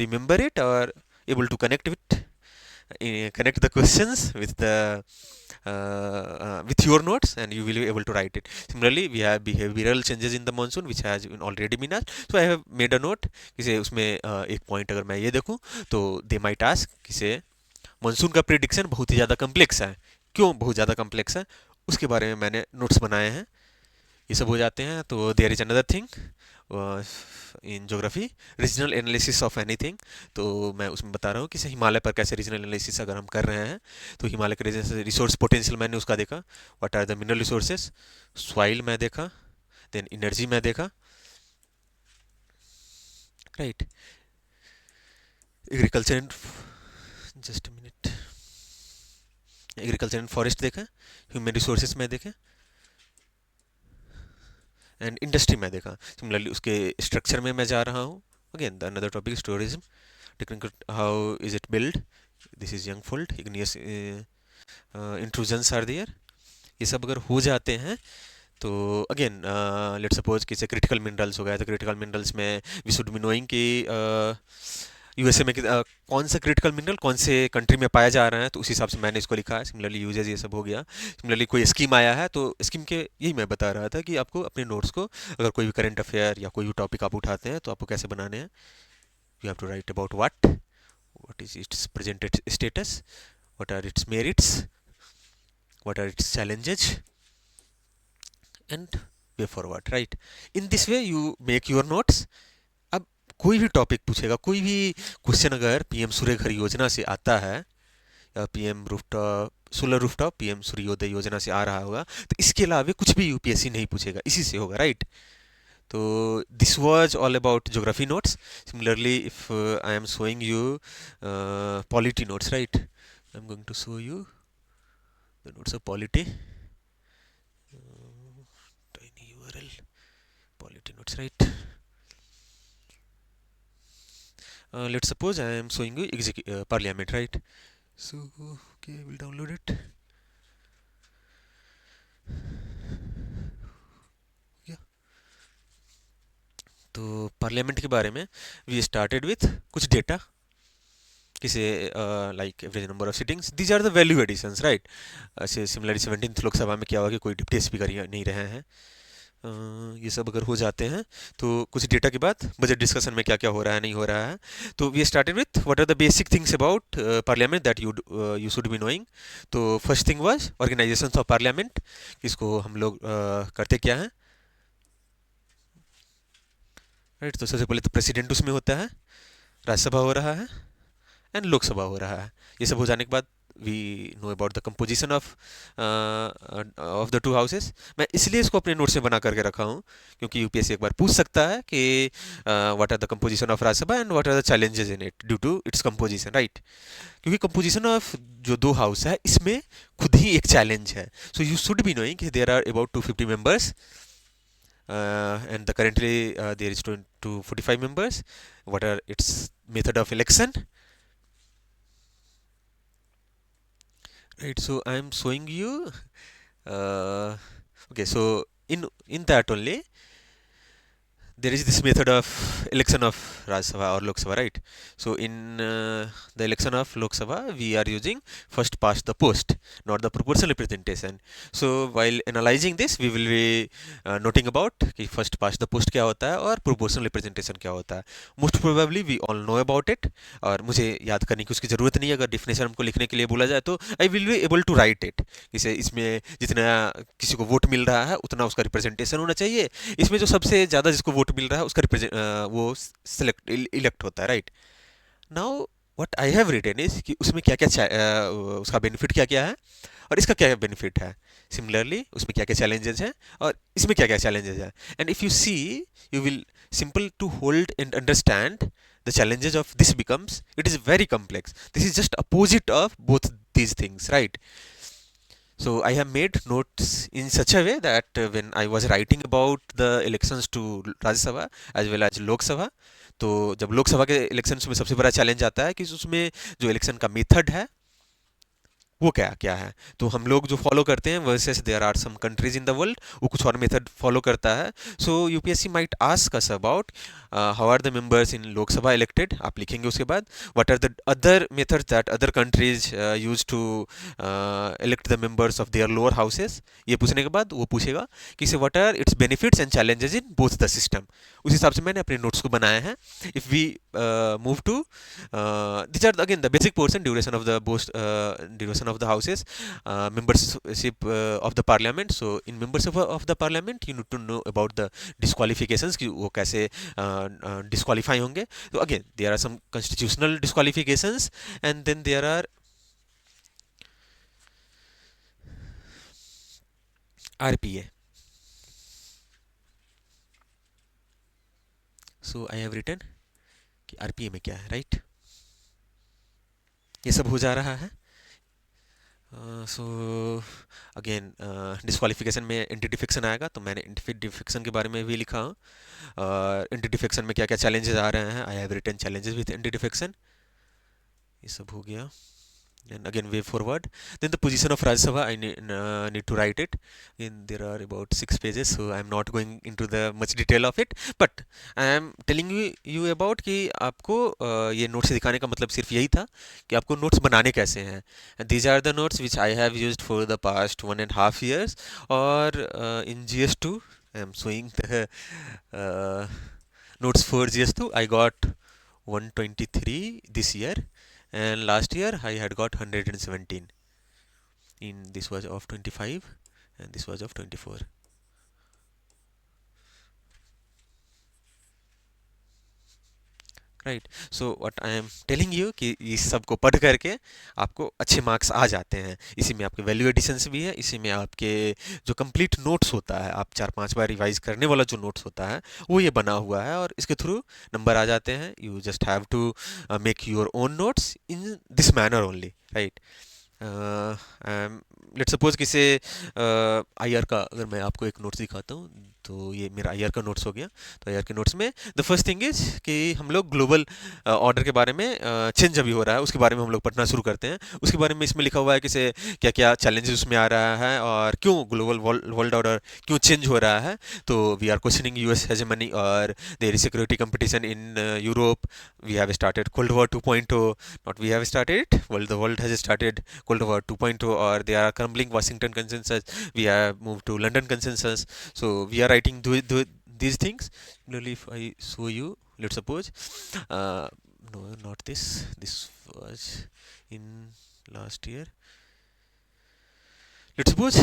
A: remember it, or able to connect the questions with your notes, and you will be able to write it. Similarly, we have behavioral changes in the monsoon which has already been asked. So I have made a note किसे उसमें एक point अगर मैं ये देखूं तो they might ask किसे monsoon का प्रिडिक्शन बहुत ही ज़्यादा कम्प्लेक्स है, क्यों बहुत ज़्यादा कम्प्लेक्स है, उसके बारे में मैंने नोट्स बनाए हैं। ये सब हो जाते हैं तो there is another thing in geography, regional analysis of anything. तो मैं उसमें बता रहा हूँ कि हिमालय पर कैसे रीजनल एनालिसिस अगर हम कर रहे हैं, तो हिमालय के रीजन रिसोर्स पोटेंशियल मैंने उसका देखा, what are the mineral resources, soil मैं देखा, देन एनर्जी मैं देखा, right, agriculture and, just minute, agriculture and forest देखा, ह्यूमन रिसोर्सेज में देखे, एंड इंडस्ट्री में देखा। सिमिलरली उसके स्ट्रक्चर में मैं जा रहा हूँ, again the another topic is tourism, technical, how is it build, this is young fold, igneous intrusions are there. ये सब अगर हो जाते हैं तो अगेन लेट सपोज कि क्रिटिकल मिनरल्स हो गया, तो क्रिटिकल मिनरल्स में वी शुड बी नोइंग कि यूएसए में कौन सा क्रिटिकल मिनरल कौन से कंट्री में पाया जा रहा है, तो उस हिसाब से मैंने इसको लिखा है। सिमिलरली यूजेज ये सब हो गया। सिमिलरली कोई स्कीम आया है तो स्कीम के यही मैं बता रहा था कि आपको अपने नोट्स को, अगर कोई भी करंट अफेयर या कोई भी टॉपिक आप उठाते हैं तो आपको कैसे बनाने हैं। You have to write about what is its presented status, what are its merits, what are its challenges, and way forward, right. In this way you make your notes. अब कोई भी टॉपिक पूछेगा, कोई भी क्वेश्चन अगर PM सूर्य घर योजना से आता है, या PM rooftop solar rooftop PM सूर्योदय योजना से आ रहा होगा, तो इसके अलावा कुछ भी यूपीएससी नहीं पूछेगा, इसी से होगा, राइट। तो this was all about geography notes. Similarly if I am showing you polity notes, right, I am going to show you the notes of polity, tiny URL, polity notes, right. Let's suppose I am showing you parliament, right. So okay, I will download it. Yeah. तो parliament के बारे में we started with कुछ data, किसे like average number of sittings, these are the value additions, right. ऐसे similarly 17th Lok Sabha में क्या हुआ कि कोई डिप्टी स्पीकर नहीं रहे हैं। ये सब अगर हो जाते हैं तो कुछ डेटा के बाद बजट डिस्कशन में क्या क्या हो रहा है, नहीं हो रहा है। तो we started with what are the basic things about parliament that you should be knowing. तो first thing was organisation of parliament, इसको हम लोग करते क्या हैं, राइट। तो सबसे पहले तो प्रेसिडेंट उसमें होता है, राज्यसभा हो रहा है, एंड लोकसभा हो रहा है। ये सब हो जाने के बाद we know about the composition of the two houses. मैं इसलिए इसको अपने नोट्स में बना करके रखा हूँ क्योंकि यूपीएससी एक बार पूछ सकता है कि what are the composition of Rajya Sabha and what are the challenges in it due to its composition, right. क्योंकि कंपोजिशन ऑफ जो दो हाउस है इसमें खुद ही एक चैलेंज है। So you should be knowing कि there are about 250 members and currently there is 245 members. What are its method of election, right. So I am showing you okay, so in that only there is this method of election of Rajya Sabha or Lok Sabha, right. So in the election of Lok Sabha we are using first past the post, not the proportional representation. So while analyzing this we will be noting about कि first past the post क्या होता है और proportional representation क्या होता है। Most probably we all know about it, और मुझे याद करने की उसकी ज़रूरत नहीं है। अगर definition हमको लिखने के लिए बोला जाए तो I will be able to write it। इसे इसमें जितना किसी को वोट मिल रहा है उतना उसका रिप्रेजेंटेशन होना चाहिए। इसमें जो सबसे ज़्यादा जिसको वोट मिल रहा है उसका वो सिलेक्ट इलेक्ट होता है, right. Now what I have written is कि उसमें क्या क्या उसका बेनिफिट क्या क्या है और इसका क्या बेनिफिट है। सिमिलरली उसमें क्या क्या चैलेंजेस हैं और इसमें क्या क्या चैलेंजेस हैं। And if you see you will simple to hold and understand the challenges of this becomes, it is very complex. This is just opposite of both these things, right. So I have made notes in such a way that when I was writing about the elections to Rajya Sabha as well as Lok Sabha, तो जब लोकसभा के elections में सबसे बड़ा challenge आता है कि उसमें जो इलेक्शन का मेथड है वो क्या क्या है। तो हम लोग जो फॉलो करते हैं versus there are some countries in the world वो कुछ और मेथड फॉलो करता है। सो UPSC might ask us about how are the members in Lok Sabha elected, आप लिखेंगे उसके बाद what are the other methods that other countries use to elect the members of their lower houses। ये पूछने के बाद वो पूछेगा कि से what are its benefits and challenges in both the system. उस हिसाब से मैंने अपने नोट्स को बनाया है। If we move to these are again the basic portion, duration of the both duration of the houses, membership of the parliament। So in membership of the parliament you need to know about the disqualifications कि वो कैसे disqualify होंगे। तो again there are some constitutional disqualifications and then there are RPA। So I have written कि RPA में क्या है, right. ये सब हो जा रहा है। सो अगेन डिस्क्वालिफिकेशन में एंटी डिफेक्शन आएगा, तो मैंने एंटी डिफेक्शन के बारे में भी लिखा हूँ। एंटी डिफेक्शन में क्या क्या चैलेंजेस आ रहे हैं, I have written challenges with anti defection. ये सब हो गया। And again way forward, then the position of Rajya Sabha I need to write it, and there are about 6 pages, so I'm not going into the much detail of it, but I am telling you about कि आपको ये notes दिखाने का मतलब सिर्फ यही था कि आपको नोट्स बनाने कैसे हैं। and these are the notes which I have used for the past 1.5 years, or in GS2 I am showing the uh, notes for GS2 I got 123 this year, and last year I had got 117 in this was of 25 and this was of 24। Right. So what I am telling you कि इस सब को पढ़ करके आपको अच्छे marks आ जाते हैं। इसी में आपके वैल्यू एडिशंस भी है, इसी में आपके जो कंप्लीट नोट्स होता है, आप 4-5 बार रिवाइज करने वाला जो नोट्स होता है वो ये बना हुआ है, और इसके थ्रू नंबर आ जाते हैं। You just have to make your own notes in this manner only, right. Let's suppose किसे आईआर का अगर मैं आपको एक नोट्स दिखाता हूँ, तो ये मेरा आईआर का नोट्स हो गया। तो आईआर के नोट्स में द फर्स्ट थिंग इज कि हम लोग ग्लोबल ऑर्डर के बारे में चेंज अभी हो रहा है उसके बारे में हम लोग पढ़ना शुरू करते हैं। उसके बारे में इसमें लिखा हुआ है कि से क्या क्या चैलेंजेस उसमें आ रहा है और क्यों ग्लोबल वर्ल्ड ऑर्डर क्यों चेंज हो रहा है। तो we are questioning US hegemony और there is security competition in Europe. We have started cold war 2.0, not we have started, the world has started cold war 2.0, or they are crumbling Washington consensus, we have moved to London consensus। So we are writing these things. Similarly, if I show you, let's suppose uh, no, not this was in last year। let's suppose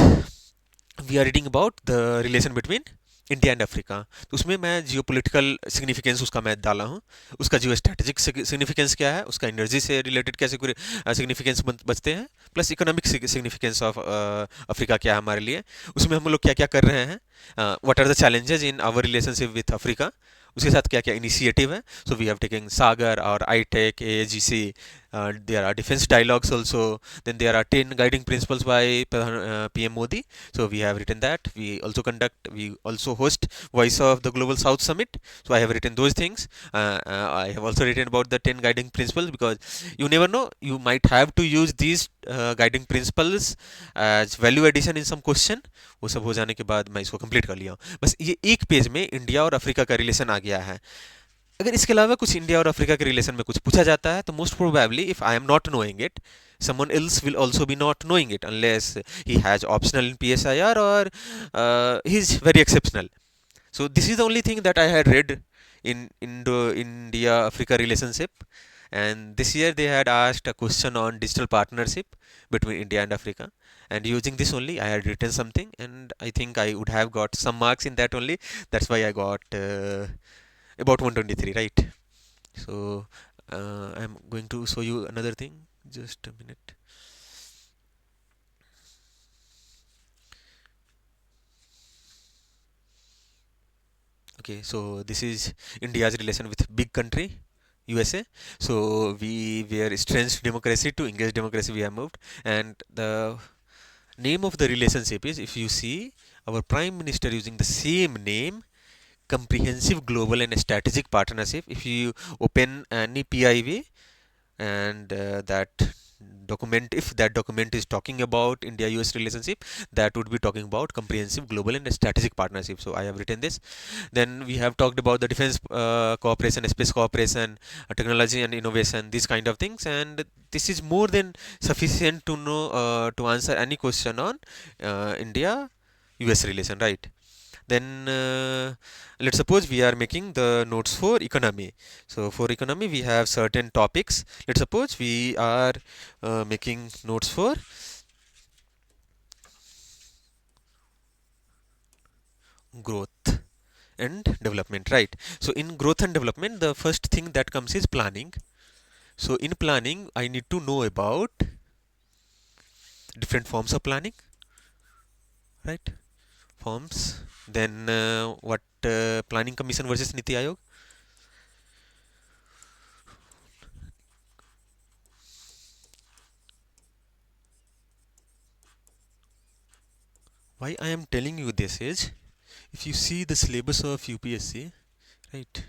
A: we are reading about the relation between India and Africa. तो उसमें मैं geo political significance उसका मैं डाला हूँ, उसका जियो strategic significance क्या है, उसका एनर्जी से रिलेटेड कैसे सिग्निफिकेंस बचते हैं, plus economic significance of Africa क्या है हमारे लिए, उसमें हम लोग क्या क्या कर रहे हैं, what are the challenges in our relationship with Africa, उसके साथ क्या क्या इनिशिएटिव है। So we have taken Sagar और ITEC AGC, there are defense dialogues also, then there are 10 guiding principles by PM Modi। So we have written that, we also host voice of the global south summit, so I have written those things। I have also written about the 10 guiding principles, because you never know, you might have to use these guiding principles as value addition in some question। वो सब हो जाने के बाद मैं इसको complete कर लिया हूँ। बस ये एक पेज में इंडिया और अफ्रीका का रिलेशन आ गया है। अगर इसके अलावा कुछ इंडिया और अफ्रीका के रिलेशन में कुछ पूछा जाता है, तो most probably if I am not knowing it, someone else will also be not knowing it, unless he has optional in PSIR or he is very exceptional। So this is the only thing that I had read in India Africa relationship, and this year they had asked a question on digital partnership between India and Africa, and using this only I had written something, and I think I would have got some marks in that only, that's why I got about 123, right। So I'm going to show you another thing, just a minute। Okay, so this is India's relation with big country USA। So we were strange democracy to engaged democracy we have moved, and the name of the relationship is, if you see our prime minister using the same name, comprehensive global and strategic partnership, if you open any PIV and that document, if that document is talking about India-US relationship, that would be talking about comprehensive global and strategic partnership. So I have written this. Then we have talked about the defense cooperation, space cooperation, technology and innovation, these kind of things, and this is more than sufficient to know to answer any question on India-US relation, right? Then let's suppose we are making the notes for economy. So for economy we have certain topics. Let's suppose we are making notes for growth and development, right? So in growth and development, the first thing that comes is planning. So in planning I need to know about different forms of planning, right? Forms. Then what planning commission versus Niti Aayog. Why I am telling you this is, if you see the syllabus of UPSC, right?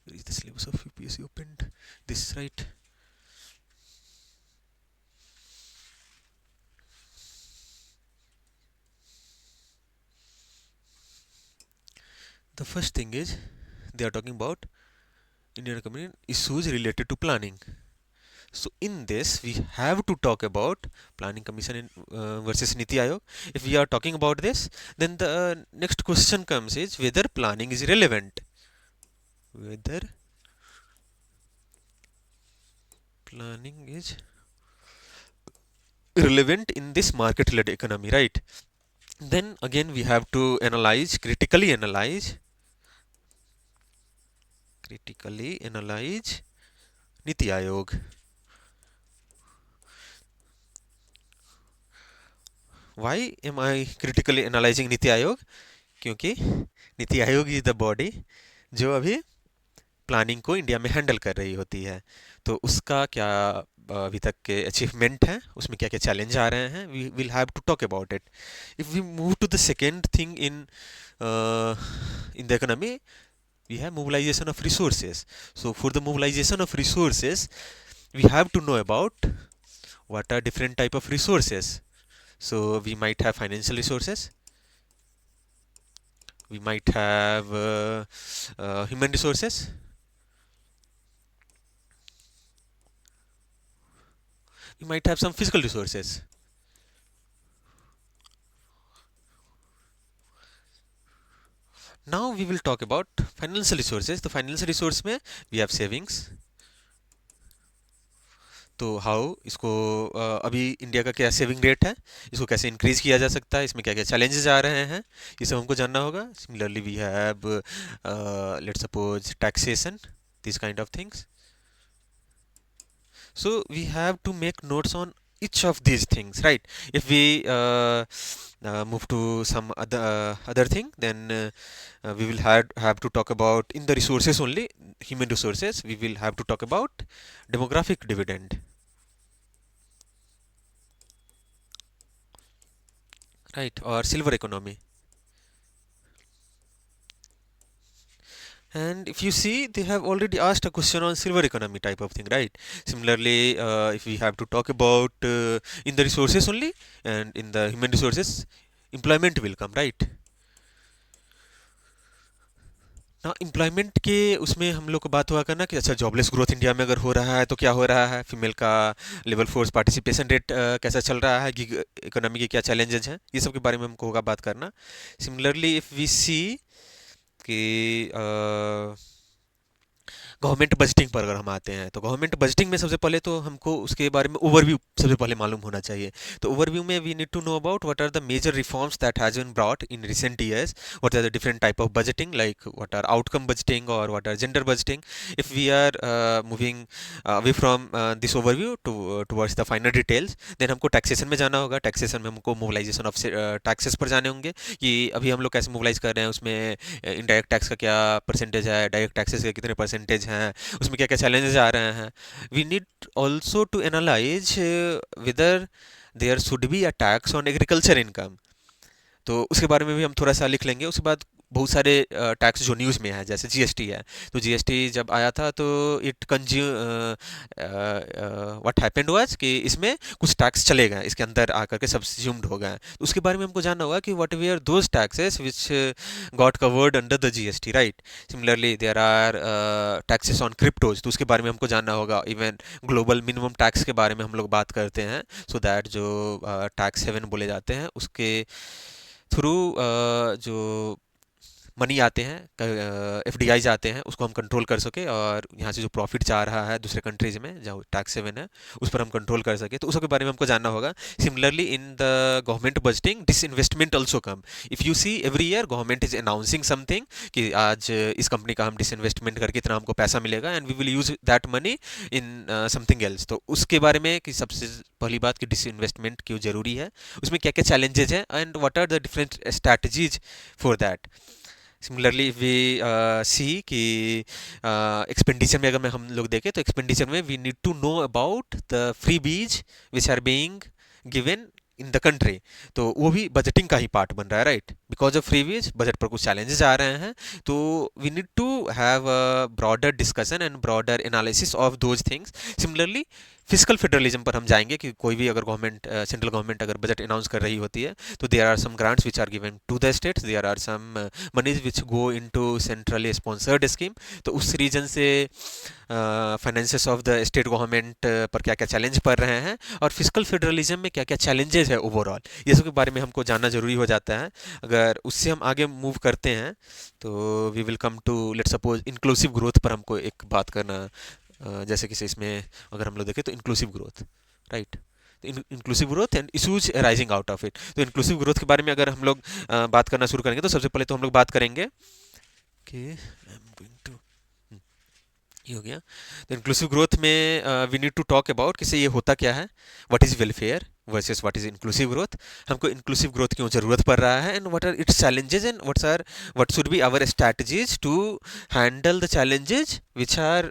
A: Where is the syllabus of UPSC opened? This, right? The first thing is they are talking about Indian economy issues related to planning. So in this we have to talk about planning commission versus Niti Aayog. If we are talking about this, then the next question comes is whether planning is relevant. Whether planning is relevant in this market-led economy, right? Then again we have to critically analyze Niti Aayog. Why am I critically analyzing Niti Aayog? क्योंकि NITI Aayog is the body जो अभी planning को India में handle कर रही होती है, तो उसका क्या अभी तक के अचीवमेंट हैं, उसमें क्या क्या चैलेंज आ रहे हैं, we will have to talk about it. If we move to the second thing in the economy, we have mobilization of resources. So for the mobilization of resources we have to know about what are different type of resources. So we might have financial resources, we might have human resources, we might have some physical resources. Now we will talk about financial resources. तो financial resource में we have savings. तो how इसको अभी India का क्या saving rate है, इसको कैसे इंक्रीज किया जा सकता है, इसमें क्या क्या चैलेंजेस आ रहे हैं, ये सब हमको जानना होगा. Similarly we have let's suppose taxation, this kind of things. So we have to make notes on each of these things, right? If we move to some other thing, then we will have to talk about, in the resources only, human resources, we will have to talk about demographic dividend, right? Or silver economy. And if you see, they have already asked a question on silver economy type of thing, right? Similarly, if we have to talk about in the resources only and in the human resources, employment will come, right? ना employment के उसमें हम लोग को बात हुआ करना कि अच्छा जॉबलेस ग्रोथ इंडिया में अगर हो रहा है तो क्या हो रहा है, फीमेल का लेबर फोर्स पार्टिसिपेशन रेट कैसा चल रहा है, गिग इकोनॉमी के क्या चैलेंजेस हैं, ये सब के बारे में हमको होगा बात करना. सिमिलरली इफ़ वी सी कि गवर्नमेंट बजटिंग पर अगर हम आते हैं, तो गवर्नमेंट बजटिंग में सबसे पहले तो हमको उसके बारे में ओवरव्यू सबसे पहले मालूम होना चाहिए. तो ओवरव्यू में we need to know about what are the major reforms that has been brought in recent years, what are the different type of budgeting, like what are outcome budgeting और what are gender budgeting. If we are moving away from this overview towards the final details, then हमको taxation में जाना होगा. Taxation में हमको mobilisation of taxes पर जाने होंगे कि अभी हम लोग कैसे मोबिलाइज कर रहे हैं, उसमें इनडायरेक्ट टैक्स का क्या परसेंटेज है, डायरेक्ट टैक्सेस के कितने परसेंटेज हैं, उसमें क्या क्या चैलेंजेस आ रहे हैं. We need also to analyse whether there should be a tax on agriculture income, तो उसके बारे में भी हम थोड़ा सा लिख लेंगे. उसके बाद बहुत सारे टैक्स जो न्यूज़ में है, जैसे जीएसटी है, तो जीएसटी जब आया था तो it consume what happened was कि इसमें कुछ टैक्स चले गए, इसके अंदर आकर के सब्स्यूम्ड हो गए, तो उसके बारे में हमको जानना होगा कि what were those taxes which got covered under the GST, right. Similarly there are taxes on cryptos, तो उसके बारे में हमको जानना होगा। इवन ग्लोबल मिनिमम टैक्स के बारे में हम लोग बात करते हैं, सो दैट जो टैक्स हेवन बोले जाते हैं उसके थ्रू जो मनी आते हैं, एफडीआईज आते हैं, उसको हम कंट्रोल कर सके, और यहाँ से जो प्रॉफिट जा रहा है दूसरे कंट्रीज में जहाँ टैक्स हेवन है उस पर हम कंट्रोल कर सके, तो उसके बारे में हमको जानना होगा। Similarly in the government budgeting disinvestment also come. If you see every year government is announcing something कि आज इस कंपनी का हम डिसइन्वेस्टमेंट करके इतना हमको पैसा मिलेगा and we will use that money in something else. तो उसके बारे में कि सबसे पहली बात कि डिसइन्वेस्टमेंट क्यों ज़रूरी है, उसमें क्या क्या चैलेंजेज हैं, and what are the different strategies for that. Similarly we see कि एक्सपेंडिचर में अगर मैं हम लोग देखें तो एक्सपेंडिचर में we need to know about the freebies which are being given in the country, तो वो भी बजटिंग का ही पार्ट बन रहा है, right. Because of freebies budget पर कुछ चैलेंजेस आ रहे हैं, तो we need to have a broader discussion and broader analysis of those things. Similarly fiscal federalism पर हम जाएंगे कि कोई भी अगर गवर्नमेंट सेंट्रल गवर्नमेंट अगर बजट अनाउंस कर रही होती है, तो there are some grants which are given to the states, there are some monies which go into centrally sponsored scheme, तो उस रीजन से finances of the state government पर क्या क्या चैलेंज पड़ रहे हैं, और फिजिकल फेडरलिज्म में क्या क्या चैलेंजेस है ओवरऑल, ये सब के बारे में हमको जानना जरूरी हो जाता है। अगर उससे हम आगे मूव करते हैं तो we will come to let suppose inclusive growth पर हमको एक बात करना, जैसे कि इसमें अगर हम लोग देखें तो inclusive growth, right. Inclusive growth and issues rising out of it, तो इंक्लूसिव ग्रोथ के बारे में अगर हम लोग बात करना शुरू करेंगे तो सबसे पहले तो हम लोग बात करेंगे कि आई एम गोइंग टू, ये हो गया। तो इंक्लूसिव ग्रोथ में we need to talk about कि ये होता क्या है, what is welfare versus what is inclusive growth, हमको इंक्लूसिव ग्रोथ क्यों ज़रूरत पड़ रहा है, and what are its challenges, and what should be our strategies to handle the challenges which are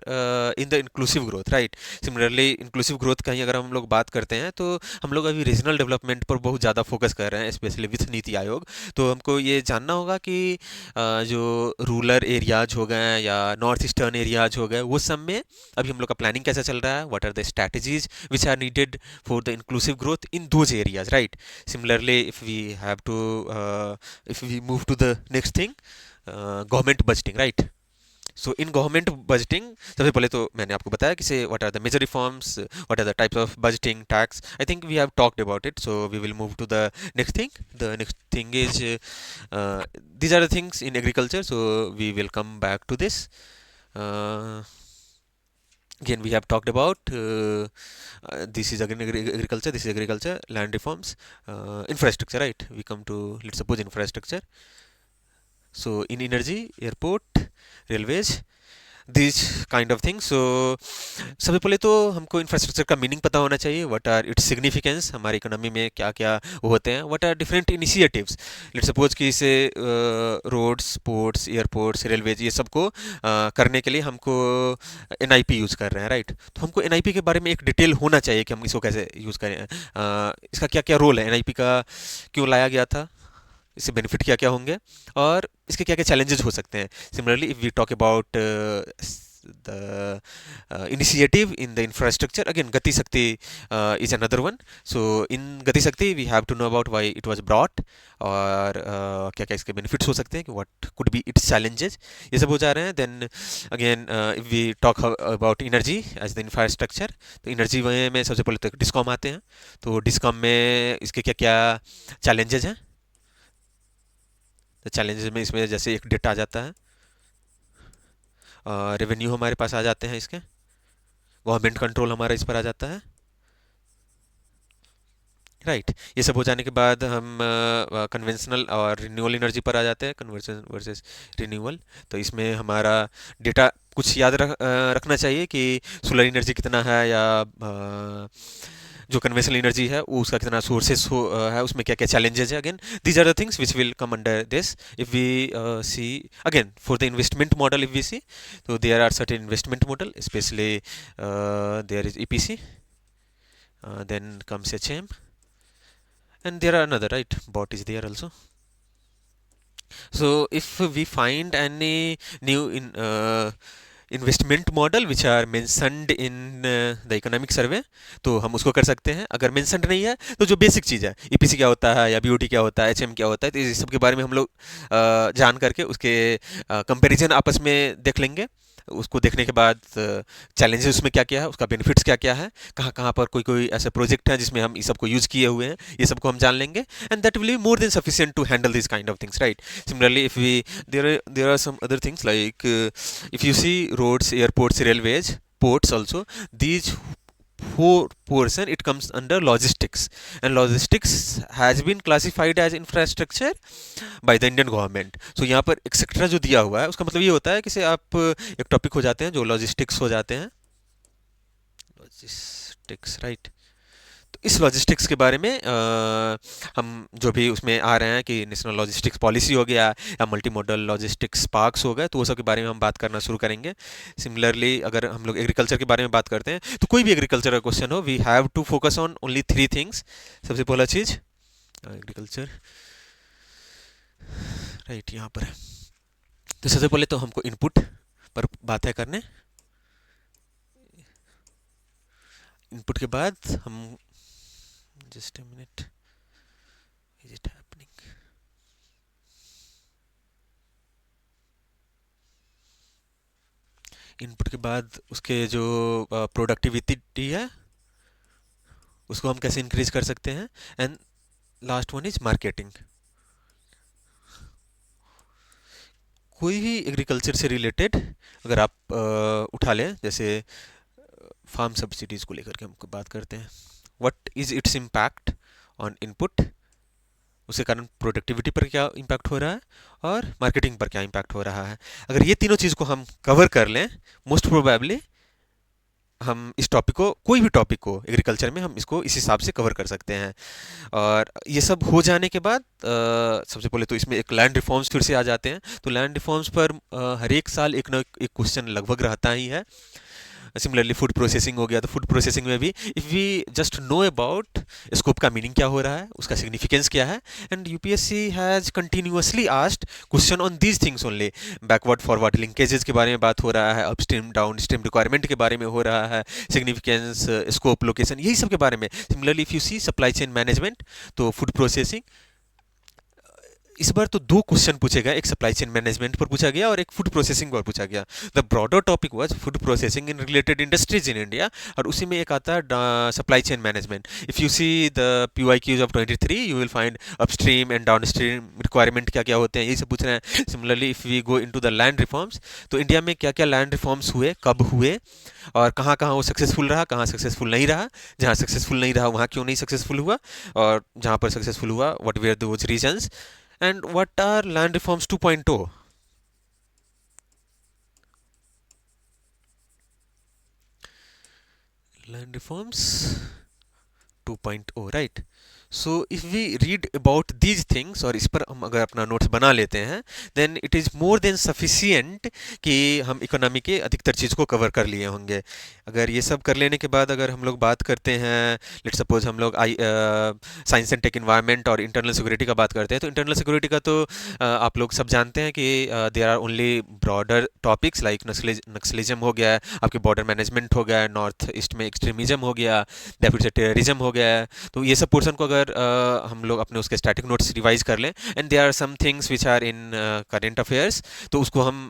A: in the inclusive growth, right. Similarly inclusive growth का ही अगर हम लोग बात करते हैं तो हम लोग अभी रीजनल डेवलपमेंट पर बहुत ज़्यादा फोकस कर रहे हैं, स्पेशली विथ नीति आयोग। तो हमको ये जानना होगा कि जो रूरल एरियाज हो गए या नॉर्थ ईस्टर्न एरियाज हो गए, वो सब में अभी हम लोग का प्लानिंग कैसा चल रहा है, what are the strategies which are needed for the inclusive growth in those areas, right. Similarly if we have to if we move to the next thing, government budgeting, right. So in government budgeting सबसे पहले तो मैंने आपको बताया कि से what are the major reforms, what are the types of budgeting tax, I think we have talked about it, so we will move to the next thing. The next thing is these are the things in agriculture, so we will come back to this. Again we have talked about this is again agriculture, this is agriculture, land reforms, infrastructure, right. We come to, let's suppose, infrastructure. So in energy, airport, railways, this kind of thing. So सबसे पहले तो हमको infrastructure का meaning पता होना चाहिए, what are its significance, हमारी economy में क्या क्या होते हैं, what are different initiatives. Let's suppose कि इसे रोड्स, पोर्ट्स, एयरपोर्ट्स, रेलवेज, ये सबको करने के लिए हमको एनआईपी यूज़ कर रहे हैं, राइट। तो हमको एनआईपी के बारे में एक डिटेल होना चाहिए कि हम इसको कैसे यूज़ करें, इसका क्या क्या रोल है, एनआईपी का क्यों लाया गया था, इससे बेनिफिट क्या क्या होंगे, और इसके क्या क्या चैलेंजेस हो सकते हैं। Similarly if we talk about the initiative in the infrastructure, again Gati Shakti is another one. So in Gati Shakti we have to know about why it was brought, और क्या क्या इसके बेनिफिट्स हो सकते हैं, कि what could be its challenges, ये सब हो जा रहे हैं। Then again if we talk about energy as the infrastructure, तो एनर्जी में सबसे पहले तो डिस्कॉम आते हैं। तो डिस्कॉम में इसके क्या क्या चैलेंजेस हैं, तो चैलेंजेस में इसमें जैसे एक डेटा आ जाता है, रेवेन्यू हमारे पास आ जाते हैं, इसके गवर्नमेंट कंट्रोल हमारा इस पर आ जाता है, राइट। ये सब हो जाने के बाद हम कन्वेंशनल और रिन्यूएबल एनर्जी पर आ जाते हैं, कन्वर्जन वर्सेस रिन्यूएबल। तो इसमें हमारा डेटा कुछ याद रखना चाहिए कि सोलर एनर्जी कितना है, या जो कन्वेंशनल एनर्जी है वो उसका कितना सोर्सेस है, उसमें क्या क्या चैलेंजेस है। Again these are the things which will come under this. If we see again for the investment model, if we see, तो there are certain investment model, specially there is EPC, then comes HM, and there are another, right, bot is there also. So if we find any new investment model which are mentioned in the economic survey, तो हम उसको कर सकते हैं. अगर mentioned नहीं है तो जो बेसिक चीज़ है, ईपीसी क्या होता है या बीओटी क्या होता है, एचएम क्या होता है, तो इस सब के बारे में हम लोग जान करके उसके कंपैरिजन आपस में देख लेंगे. उसको देखने के बाद चैलेंजेस उसमें क्या क्या है, उसका बेनिफिट्स क्या क्या है, कहाँ कहाँ पर कोई कोई ऐसे प्रोजेक्ट है जिसमें हम इस सबको यूज़ किए हुए हैं, ये सबको हम जान लेंगे. And that will be more than sufficient to handle this kind of things, right. Similarly, if we there are some other things like if you see roads, airports, railways, ports also, these four portion it comes under logistics, and logistics has been classified as infrastructure by the Indian government. So यहाँ पर etcetera जो दिया हुआ है उसका मतलब ये होता है कि से आप एक टॉपिक हो जाते हैं जो लॉजिस्टिक्स हो जाते हैं, लॉजिस्टिक्स, राइट. तो इस लॉजिस्टिक्स के बारे में हम जो भी उसमें आ रहे हैं कि नेशनल लॉजिस्टिक्स पॉलिसी हो गया या मल्टी मॉडल लॉजिस्टिक्स पार्क्स हो गए, तो वो सब के बारे में हम बात करना शुरू करेंगे. सिमिलरली अगर हम लोग एग्रीकल्चर के बारे में बात करते हैं तो कोई भी एग्रीकल्चर का क्वेश्चन हो, we have to focus on only three things. सबसे पहला चीज़ एग्रीकल्चर, राइट, यहाँ पर है. तो सबसे पहले तो हमको इनपुट पर बात है करने. इनपुट के बाद हम just a minute, is it happening? Input के बाद उसके जो प्रोडक्टिविटी है उसको हम कैसे इंक्रीज कर सकते हैं. And last one is marketing. कोई भी एग्रीकल्चर से रिलेटेड अगर आप उठा लें, जैसे फार्म सब्सिडीज को लेकर के हम बात करते हैं, what is its impact on input, उसके कारण प्रोडक्टिविटी पर क्या इम्पैक्ट हो रहा है और मार्केटिंग पर क्या इम्पैक्ट हो रहा है. अगर ये तीनों चीज़ को हम कवर कर लें, मोस्ट प्रोबेबली हम इस टॉपिक को, कोई भी टॉपिक को एग्रीकल्चर में हम इसको इस हिसाब से कवर कर सकते हैं. और ये सब हो जाने के बाद सबसे पहले तो इसमें एक लैंड रिफॉर्म्स फिर से आ जाते हैं. तो लैंड रिफॉर्म्स पर हर एक साल एक न एक क्वेश्चन लगभग रहता ही है. सिमिलरली फूड प्रोसेसिंग हो गया, तो फूड प्रोसेसिंग में भी if we just know about scope का मीनिंग क्या हो रहा है, उसका सिग्निफिकेंस क्या है. And UPSC has continuously asked question on these things only. Backward forward linkages के बारे में बात हो रहा है, अपस्ट्रीम डाउन स्ट्रीम रिक्वायरमेंट के बारे में हो रहा है, सिग्निफिकेंस, स्कोप, लोकेशन, यही सब के बारे में. Similarly if you see supply chain management, तो फूड प्रोसेसिंग, इस बार तो दो क्वेश्चन पूछे गए, एक सप्लाई चेन मैनेजमेंट पर पूछा गया और एक फूड प्रोसेसिंग पर पूछा गया. The broader topic was food processing in related industries in India, और उसी में एक आता है supply chain management. If you see the PYQs of 23 you will find upstream and downstream requirement क्या क्या होते हैं, यही सब पूछ रहे हैं. Similarly if we go into the land reforms, तो इंडिया में क्या क्या लैंड रिफॉर्म्स हुए, कब हुए और कहाँ कहाँ वो सक्सेसफुल रहा, कहाँ सक्सेसफुल नहीं रहा, जहाँ सक्सेसफुल नहीं रहा वहाँ क्यों नहीं सक्सेसफुल हुआ, और जहाँ पर सक्सेसफुल हुआ what were those reasons. And what are land reforms 2.0? Land reforms 2.0, right? So if we read about these things और इस पर हम अगर अपना नोट्स बना लेते हैं, then it is more than sufficient कि हम इकोनॉमी के अधिकतर चीज़ को कवर कर लिए होंगे. अगर ये सब कर लेने के बाद अगर हम लोग बात करते हैं, लेट्स सपोज हम लोग साइंस एंड टेक इन्वायरमेंट और इंटरनल सिक्योरिटी का बात करते हैं, तो इंटरनल सिक्योरिटी का तो आप लोग सब जानते हैं कि there are only broader topics like naxalism हो गया, आपके बॉर्डर मैनेजमेंट हो गया, नॉर्थ ईस्ट में एक्सट्रीमिज्म हो गया, या फिर से टेररिज्म हो गया. तो ये सब पोर्शन को अगर हम लोग अपने उसके स्टैटिक नोट्स रिवाइज कर लें, and there are some things which are in current affairs, तो उसको हम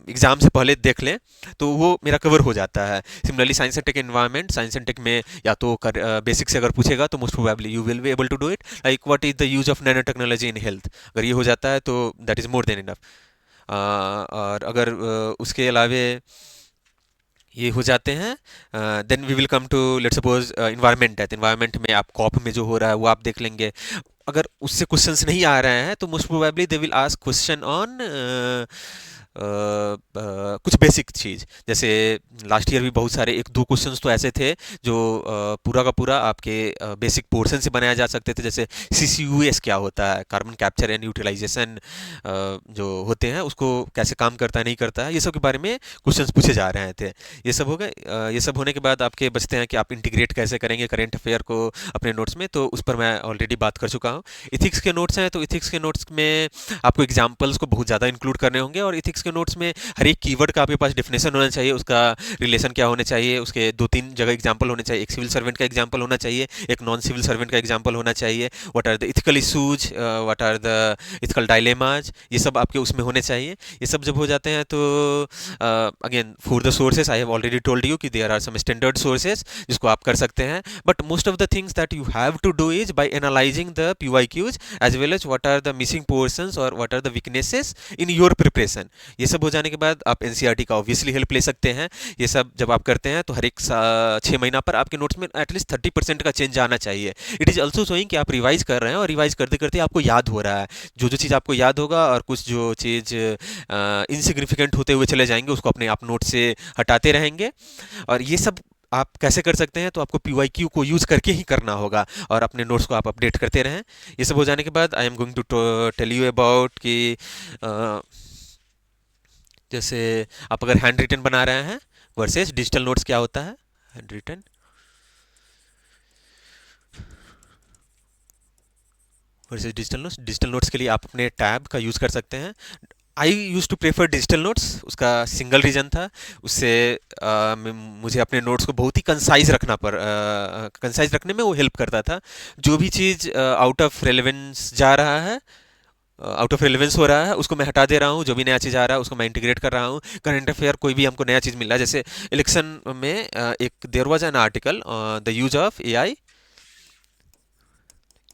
A: एग्ज़ाम से पहले देख लें तो वो मेरा कवर हो जाता है. Similarly science and tech environment, science and tech में या तो बेसिक से अगर पूछेगा तो most probably you will be able to do it, like what is the use of nano technology in health. अगर ये हो जाता है तो that is more than enough. और अगर उसके अलावे ये हो जाते हैं, then we will come to let's suppose environment है, तो इन्वायरमेंट में आप कॉप में जो हो रहा है वो आप देख लेंगे. अगर उससे क्वेश्चंस नहीं आ रहे हैं तो most probably they will ask question on कुछ बेसिक चीज़. जैसे लास्ट ईयर भी बहुत सारे एक दो क्वेश्चंस तो ऐसे थे जो पूरा का पूरा आपके बेसिक पोर्शन से बनाया जा सकते थे. जैसे CCUS क्या होता है, कार्बन कैप्चर एंड यूटिलाइजेशन जो होते हैं उसको कैसे काम करता है नहीं करता है, ये सब के बारे में क्वेश्चंस पूछे जा रहे थे. ये सब हो गए. ये सब होने के बाद आपके बचते हैं कि आप इंटीग्रेट कैसे करेंगे करेंट अफेयर को अपने नोट्स में, तो उस पर मैं ऑलरेडी बात कर चुका हूँ। इथिक्स के नोट्स हैं तो इथिक्स के नोट्स में आपको एग्जाम्पल्स को बहुत ज़्यादा इंक्लूड करने होंगे, और इथिक्स के नोट्स में हर एक कीवर्ड का आपके पास डेफिनेशन होना चाहिए, उसका रिलेशन क्या होने चाहिए, उसके 2-3 जगह एग्जाम्पल होने चाहिए। एक सिविल सर्वेंट का एग्जाम्पल होना चाहिए, एक नॉन सिविल सर्वेंट का एग्जाम्पल होना चाहिए। What are the ethical issues, what are the ethical dilemmas, ये सब आपके उसमें होने चाहिए। ये सब जब हो जाते हैं तो again for the sources I have already told you कि there are some standard sources जिसको आप कर सकते हैं, but most of the things that you have to do is by analysing the PYQs as well as what are the missing portions और what are the weaknesses in your preparation. ये सब हो जाने के बाद आप NCERT का obviously help ले सकते हैं। ये सब जब आप करते हैं तो हर एक 6 महीना पर आपके नोट्स में एटलीस्ट 30% का चेंज आना चाहिए। इट इज़ ऑल्सो शोइंग कि आप रिवाइज कर रहे हैं और रिवाइज करते करते आपको याद हो रहा है। जो जो चीज़ आपको याद होगा और कुछ जो चीज़ इनसिग्निफिकेंट होते हुए चले जाएंगे उसको अपने आप नोट से हटाते रहेंगे। और ये सब आप कैसे कर सकते हैं, तो आपको PYQ को यूज़ करके ही करना होगा और अपने नोट्स को आप अपडेट करते रहें। ये सब हो जाने के बाद I am going to tell you about कि जैसे आप अगर हैंड रिटन बना रहे हैं वर्सेस डिजिटल नोट्स क्या होता है। Hand written versus digital notes के लिए आप अपने टैब का यूज़ कर सकते हैं। I used to prefer digital notes. उसका सिंगल रीज़न था, उससे मुझे अपने नोट्स को बहुत ही कंसाइज रखने में वो हेल्प करता था। जो भी चीज़ आउट ऑफ रेलेवेंस जा रहा है, आउट ऑफ रेलेवेंस हो रहा है, उसको मैं हटा दे रहा हूँ। जो भी नया चीज़ आ रहा है उसको मैं इंटीग्रेट कर रहा हूँ। करंट अफेयर कोई भी हमको नया चीज़ मिल रहा है, जैसे इलेक्शन में एक there was an article the use of AI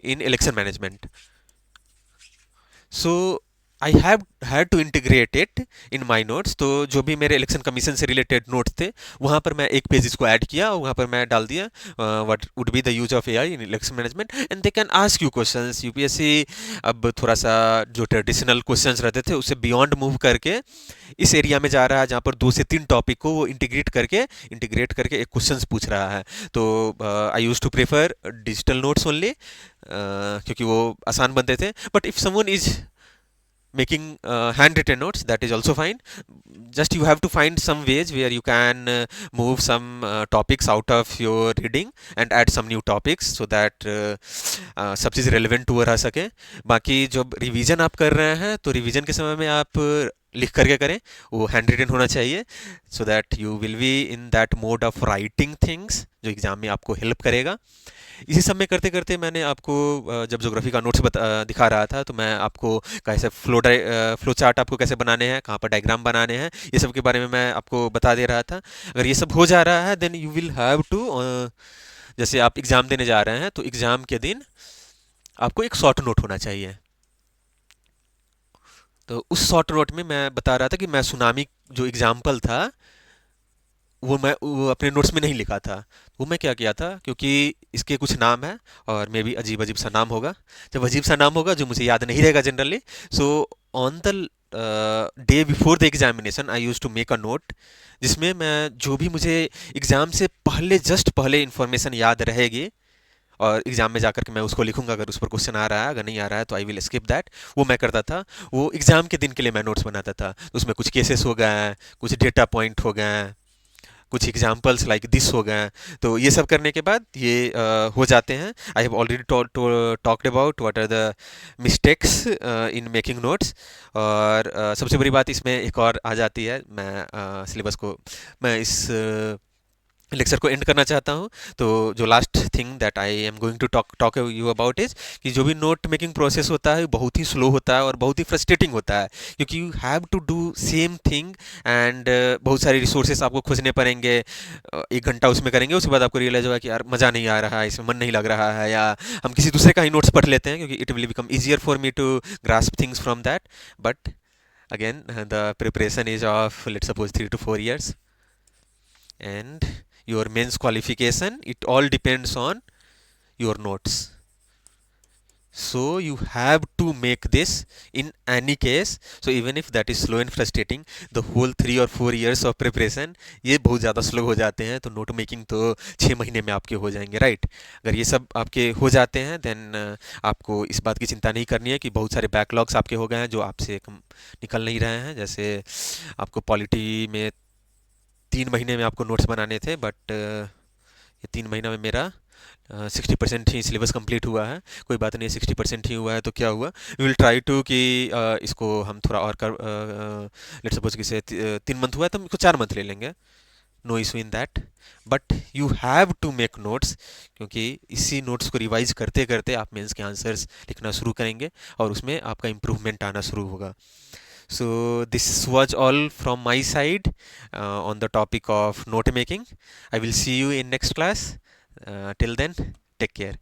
A: in election management. So I have had to integrate it in my notes. तो जो भी मेरे इलेक्शन कमीशन से रिलेटेड नोट्स थे वहाँ पर मैं एक पेज इसको ऐड किया और वहाँ पर मैं डाल दिया what would be the use of AI in election management and they can ask you questions. UPSC अब थोड़ा सा जो ट्रेडिशनल क्वेश्चंस रहते थे उससे बियॉन्ड मूव करके इस एरिया में जा रहा है जहाँ पर 2 से 3 टॉपिक को वो इंटीग्रेट करके एक क्वेश्चंस पूछ रहा है। तो I use to prefer digital notes only क्योंकि वो आसान बनते थे। But if someone is making handwritten notes, that is also fine. Just you have to find some ways where you can move some topics out of your reading and add some new topics so that सब चीज़ relevant हुआ रह सके। बाकी जब revision आप कर रहे हैं तो रिवीजन के समय में आप लिख करके करें, वो हैंड रिटन होना चाहिए so that you will be in that mode of writing things जो एग्ज़ाम में आपको हेल्प करेगा। इसी सब में करते करते मैंने आपको जब ज्योग्राफी का नोट्स दिखा रहा था तो मैं आपको कैसे फ्लो चार्ट आपको कैसे बनाने हैं, कहाँ पर डायग्राम बनाने हैं, ये सब के बारे में मैं आपको बता दे रहा था। अगर ये सब हो जा रहा है then you will have to जैसे आप एग्ज़ाम देने जा रहे हैं तो एग्ज़ाम के दिन आपको एक शॉर्ट नोट होना चाहिए। तो उस शॉर्ट नोट में मैं बता रहा था कि मैं सुनामी जो एग्जाम्पल था वो अपने नोट्स में नहीं लिखा था। वो मैं क्या किया था, क्योंकि इसके कुछ नाम है और मे भी अजीब अजीब सा नाम होगा। जब अजीब सा नाम होगा जो मुझे याद नहीं रहेगा generally, so on the day before the examination I use to make a note जिसमें मैं जो भी मुझे एग्ज़ाम से पहले जस्ट पहले इन्फॉर्मेशन याद रहेगी और एग्जाम में जाकर के मैं उसको लिखूंगा। अगर उस पर क्वेश्चन आ रहा है, अगर नहीं आ रहा है तो आई विल स्किप दैट। वो मैं करता था, वो एग्जाम के दिन के लिए मैं नोट्स बनाता था। उसमें कुछ केसेस हो गए, कुछ डेटा पॉइंट हो गए, कुछ एग्जाम्पल्स लाइक दिस हो गए। तो ये सब करने के बाद ये हो जाते हैं। I have already talked about what are the mistakes in making notes. और सबसे बड़ी बात इसमें एक और आ जाती है, मैं सिलेबस को मैं इस लेक्चर को एंड करना चाहता हूँ। तो जो last thing that I am going to talk you about is कि जो भी नोट मेकिंग प्रोसेस होता है बहुत ही स्लो होता है और बहुत ही फ्रस्ट्रेटिंग होता है, क्योंकि you have to do same thing and बहुत सारे रिसोर्सेस आपको खोजने पड़ेंगे। 1 घंटा उसमें करेंगे, उसके बाद आपको रियलाइज होगा कि यार मज़ा नहीं आ रहा है, इसमें मन नहीं लग रहा है, या हम किसी दूसरे का ही नोट्स पढ़ लेते हैं क्योंकि it will become easier for me to grasp things from that. But again the preparation is of let's suppose 3 to 4 years, and your mains qualification it all depends on your notes. So you have to make this in any case. So even if that is slow and frustrating, the whole 3 or 4 years of preparation ये बहुत ज़्यादा slow हो जाते हैं, तो note making तो 6 महीने में आपके हो जाएंगे, राइट। अगर ये सब आपके हो जाते हैं देन आपको इस बात की चिंता नहीं करनी है कि बहुत सारे बैकलॉग्स आपके हो गए हैं जो आपसे निकल नहीं रहे हैं। जैसे आपको पॉलिटी में 3 महीने में आपको नोट्स बनाने थे, बट ये 3 महीना में मेरा 60% ही सिलेबस कंप्लीट हुआ है, कोई बात नहीं, 60% ही हुआ है तो क्या हुआ, वी विल ट्राई टू कि इसको हम थोड़ा और कर, लेट सपोज कि से 3 मंथ हुआ है तो हम इसको 4 मंथ ले लेंगे, no issue in that. But you have to make notes, क्योंकि इसी नोट्स को रिवाइज करते करते आप मेंस के आंसर्स लिखना शुरू करेंगे और उसमें आपका इम्प्रूवमेंट आना शुरू होगा। So this was all from my side on the topic of note making. I will see you in next class. Till then, take care.